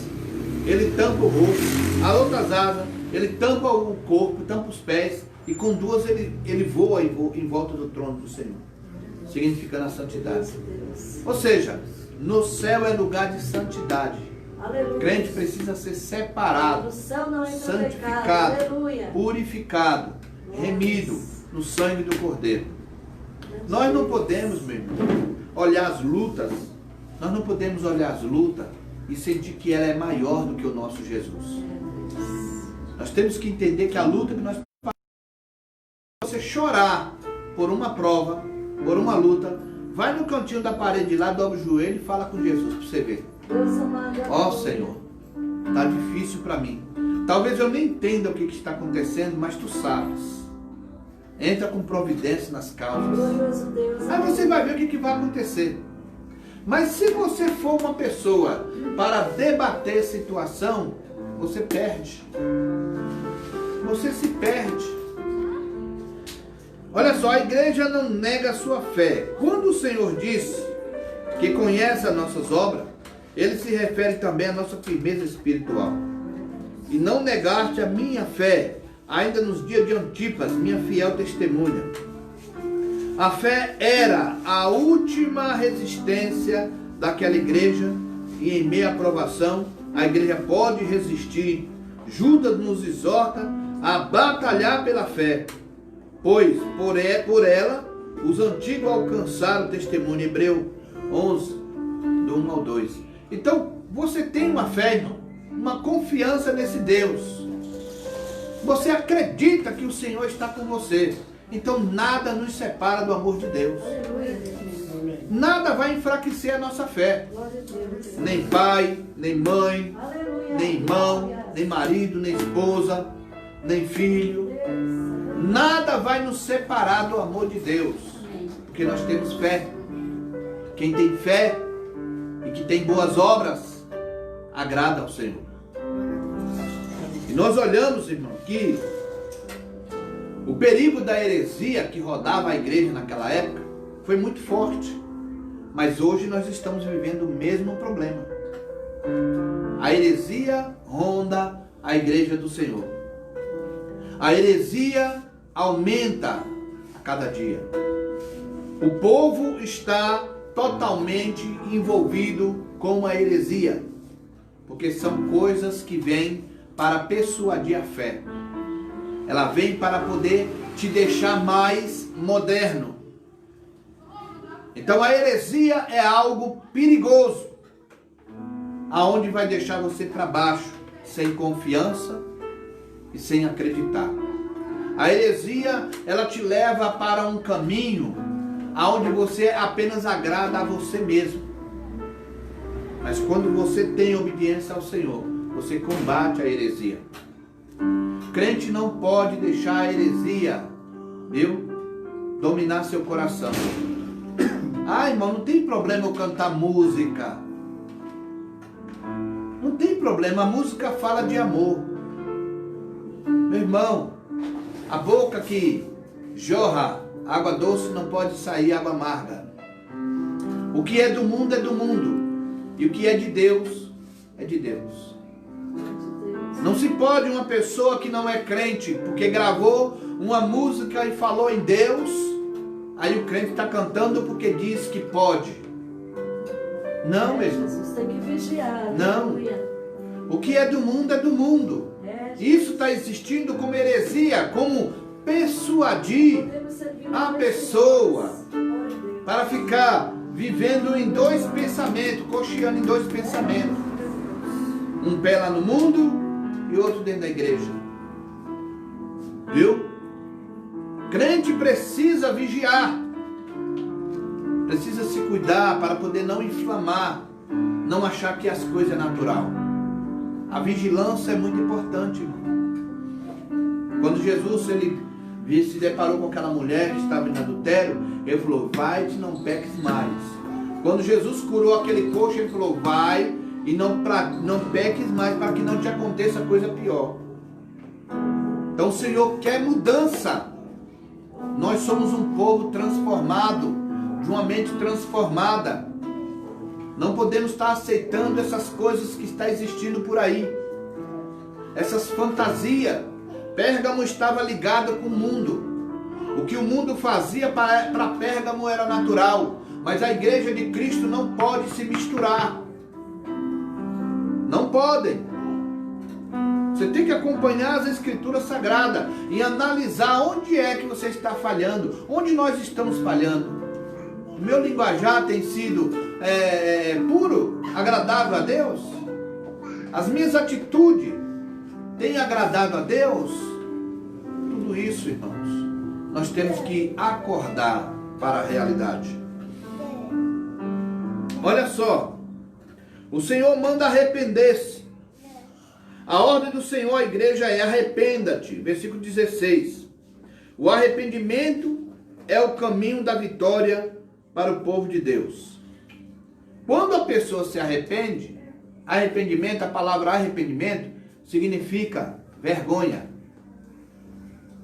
ele tampa o rosto, as outras asas, ele tampa o corpo, tampa os pés, e com duas ele voa em volta do trono do Senhor, significando a santidade. Ou seja, no céu é lugar de santidade. Aleluia. O crente precisa ser separado, No céu não entra santificado, pecado. Aleluia. purificado, remido no sangue do Cordeiro. Nós não podemos, meu irmão, olhar as lutas, nós não podemos olhar as lutas e sentir que ela é maior do que o nosso Jesus. Nós temos que entender que a luta que nós passamos, você chorar por uma prova, por uma luta, vai no cantinho da parede lá, dobra o joelho e fala com Jesus para você ver. Ó Senhor, está difícil para mim. Talvez eu nem entenda o que está acontecendo, mas tu sabes. Entra com providência nas causas. Aí você vai ver o que vai acontecer. Mas se você for uma pessoa para debater situação, você perde. Você se perde. Olha só, a igreja não nega a sua fé. Quando o Senhor diz que conhece as nossas obras, ele se refere também à nossa firmeza espiritual. E não negaste a minha fé, ainda nos dias de Antipas, minha fiel testemunha. A fé era a última resistência daquela igreja, e em meio à provação, a igreja pode resistir. Judas nos exorta a batalhar pela fé, pois por ela os antigos alcançaram o testemunho. Hebreu 11, do 1 ao 2. Então, você tem uma fé, irmão, uma confiança nesse Deus. Você acredita que o Senhor está com você. Então, nada nos separa do amor de Deus. Nada vai enfraquecer a nossa fé. Nem pai, nem mãe, nem irmão, nem marido, nem esposa, nem filho. Nada vai nos separar do amor de Deus. Porque nós temos fé. Quem tem fé e que tem boas obras, agrada ao Senhor. E nós olhamos, irmão, que o perigo da heresia que rodava a igreja naquela época foi muito forte. Mas hoje nós estamos vivendo o mesmo problema. A heresia ronda a igreja do Senhor. A heresia aumenta a cada dia. O povo está totalmente envolvido com a heresia, porque são coisas que vêm para persuadir a fé. Ela vem para poder te deixar mais moderno. Então a heresia é algo perigoso, aonde vai deixar você para baixo, sem confiança e sem acreditar. A heresia, ela te leva para um caminho aonde você apenas agrada a você mesmo. Mas quando você tem obediência ao Senhor, você combate a heresia. O crente não pode deixar a heresia, viu, dominar seu coração. Ah, irmão, não tem problema eu cantar música. Não tem problema, a música fala de amor. Meu irmão, a boca que jorra água doce não pode sair água amarga. O que é do mundo é do mundo. E o que é de Deus é de Deus. Não se pode uma pessoa que não é crente, porque gravou uma música e falou em Deus, aí o crente está cantando porque diz que pode. Não, meu irmão. Jesus tem que vigiar. Não. O que é do mundo é do mundo. Isso está existindo como heresia, como persuadir a pessoa para ficar vivendo em dois pensamentos, cocheando em dois pensamentos. Um pé lá no mundo e outro dentro da igreja. Viu? Crente precisa vigiar. Precisa se cuidar para poder não inflamar, não achar que as coisas é natural. A vigilância é muito importante, irmão. Quando Jesus ele se deparou com aquela mulher que estava em adultério, ele falou: vai-te, não peques mais. Quando Jesus curou aquele coxo, ele falou: vai e não peques mais, para que não te aconteça coisa pior. Então o Senhor quer mudança. Nós somos um povo transformado, de uma mente transformada. Não podemos estar aceitando essas coisas que estão existindo por aí, essas fantasias. Pérgamo estava ligado com o mundo. O que o mundo fazia para Pérgamo era natural, mas a igreja de Cristo não pode se misturar. Não podem. Você tem que acompanhar as escrituras sagradas e analisar onde é que você está falhando, onde nós estamos falhando. O meu linguajar tem sido puro, agradável a Deus? As minhas atitudes têm agradado a Deus? Tudo isso, irmãos, nós temos que acordar para a realidade. Olha só, o Senhor manda arrepender-se. A ordem do Senhor à igreja é: arrependa-te. Versículo 16. O arrependimento é o caminho da vitória para o povo de Deus. Quando a pessoa se arrepende, arrependimento, a palavra arrependimento significa vergonha.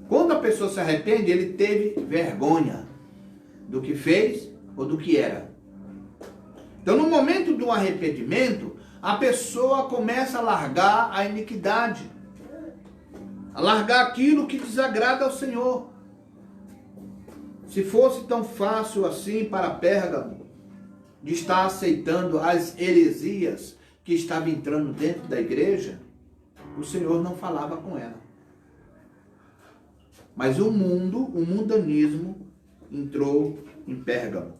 Quando a pessoa se arrepende, ele teve vergonha do que fez ou do que era. Então, no momento do arrependimento, a pessoa começa a largar a iniquidade, a largar aquilo que desagrada ao Senhor. Se fosse tão fácil assim para Pérgamo de estar aceitando as heresias que estavam entrando dentro da igreja, o Senhor não falava com ela. Mas o mundanismo entrou em Pérgamo.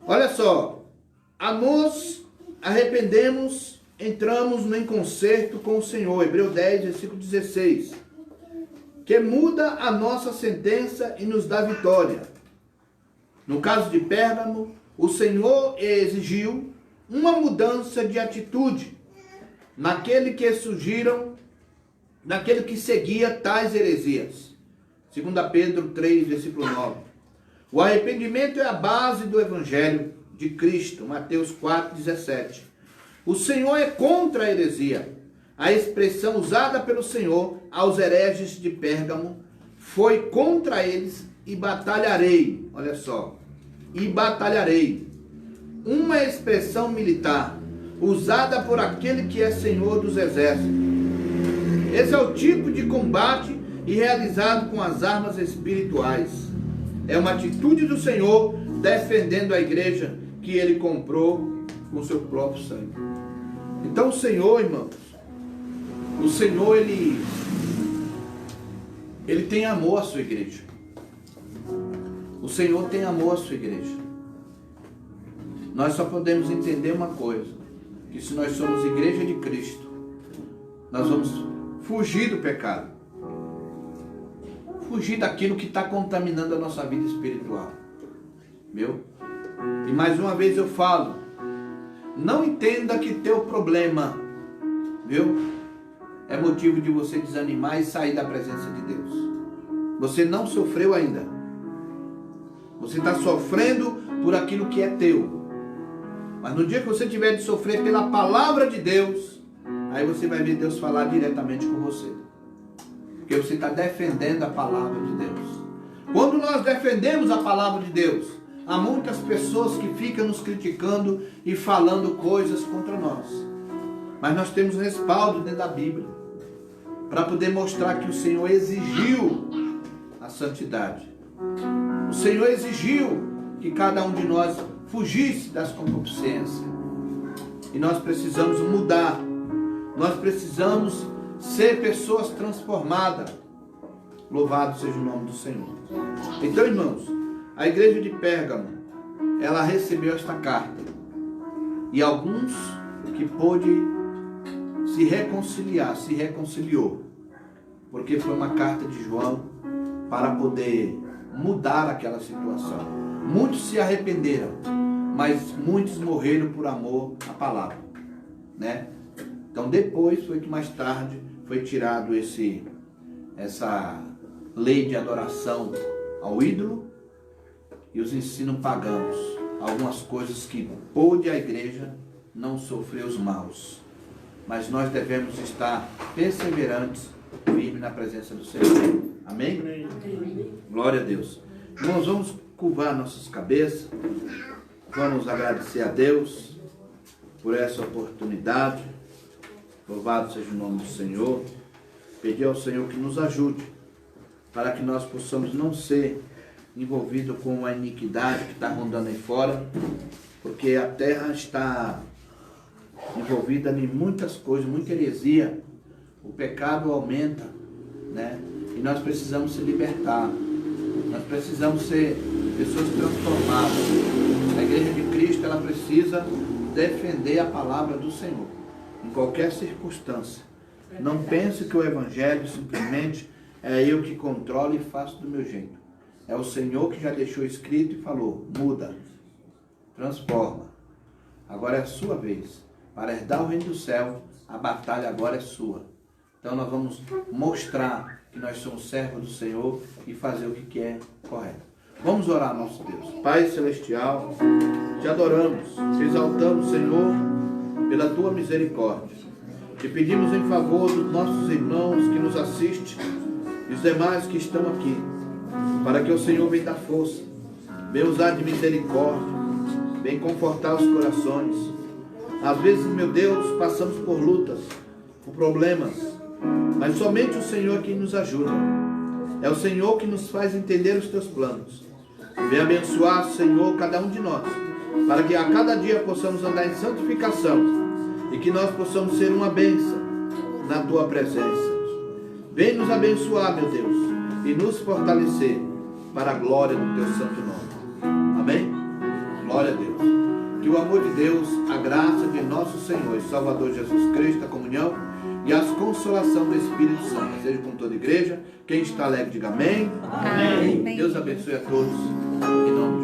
Olha só, a nós arrependemos, entramos no concerto com o Senhor. Hebreu 10, versículo 16. Que muda a nossa sentença e nos dá vitória. No caso de Pérgamo, o Senhor exigiu uma mudança de atitude naquele que seguia tais heresias. 2 Pedro 3, versículo 9. O arrependimento é a base do Evangelho de Cristo. Mateus 4, 17. O Senhor é contra a heresia. A expressão usada pelo Senhor aos hereges de Pérgamo foi: contra eles e batalharei. Olha só. E batalharei. Uma expressão militar usada por aquele que é Senhor dos exércitos. Esse é o tipo de combate e realizado com as armas espirituais. É uma atitude do Senhor defendendo a igreja que ele comprou com seu próprio sangue. Então o Senhor, irmãos, o Senhor, ele tem amor à sua igreja. O Senhor tem amor à sua igreja. Nós só podemos entender uma coisa: que se nós somos igreja de Cristo, nós vamos fugir do pecado. Fugir daquilo que está contaminando a nossa vida espiritual. Viu? E mais uma vez eu falo: não entenda que teu problema, viu, é motivo de você desanimar e sair da presença de Deus. Você não sofreu ainda. Você está sofrendo por aquilo que é teu. Mas no dia que você tiver de sofrer pela palavra de Deus, aí você vai ver Deus falar diretamente com você. Porque você está defendendo a palavra de Deus. Quando nós defendemos a palavra de Deus, há muitas pessoas que ficam nos criticando e falando coisas contra nós. Mas nós temos respaldo dentro da Bíblia para poder mostrar que o Senhor exigiu a santidade. O Senhor exigiu que cada um de nós fugisse das concupiscências. E nós precisamos mudar. Nós precisamos ser pessoas transformadas. Louvado seja o nome do Senhor. Então, irmãos, A igreja de Pérgamo, ela recebeu esta carta. E alguns que pôde se reconciliou. Porque foi uma carta de João para poder mudar aquela situação. Muitos se arrependeram, mas muitos morreram por amor à palavra, né? Então depois foi que mais tarde foi tirado essa lei de adoração ao ídolo e os ensinos pagãos, algumas coisas que pôde a igreja não sofrer os maus. Mas nós devemos estar perseverantes, firmes na presença do Senhor. Amém? Amém. Glória a Deus. Irmãos, vamos curvar nossas cabeças. Vamos agradecer a Deus por essa oportunidade. Louvado seja o nome do Senhor. Pedir ao Senhor que nos ajude para que nós possamos não ser envolvidos com a iniquidade que está rondando aí fora, porque a terra está envolvida em muitas coisas, muita heresia. O pecado aumenta, né? E nós precisamos se libertar. Nós precisamos ser pessoas transformadas. A igreja de Cristo, ela precisa defender a palavra do Senhor em qualquer circunstância. Não pense que o evangelho simplesmente é eu que controlo e faço do meu jeito. É o Senhor que já deixou escrito e falou: muda, transforma. Agora é a sua vez. Para herdar o reino do céu, a batalha agora é sua. Então nós vamos mostrar que nós somos servos do Senhor e fazer o que é correto. Vamos orar, nosso Deus. Pai Celestial, te adoramos, te exaltamos, Senhor, pela tua misericórdia. Te pedimos em favor dos nossos irmãos que nos assistem e os demais que estão aqui, para que o Senhor venha dar força, venha usar de misericórdia, venha confortar os corações. Às vezes, meu Deus, passamos por lutas, por problemas, mas somente o Senhor é quem nos ajuda. É o Senhor que nos faz entender os teus planos. Venha abençoar, Senhor, cada um de nós, para que a cada dia possamos andar em santificação e que nós possamos ser uma bênção na tua presença. Vem nos abençoar, meu Deus, e nos fortalecer para a glória do teu santo nome. Amém? Glória a Deus. Que o amor de Deus, a graça de nosso Senhor e Salvador Jesus Cristo, a comunhão e a consolação do Espírito Santo seja com toda a igreja. Quem está alegre, diga amém. Amém. Deus abençoe a todos. Em nome de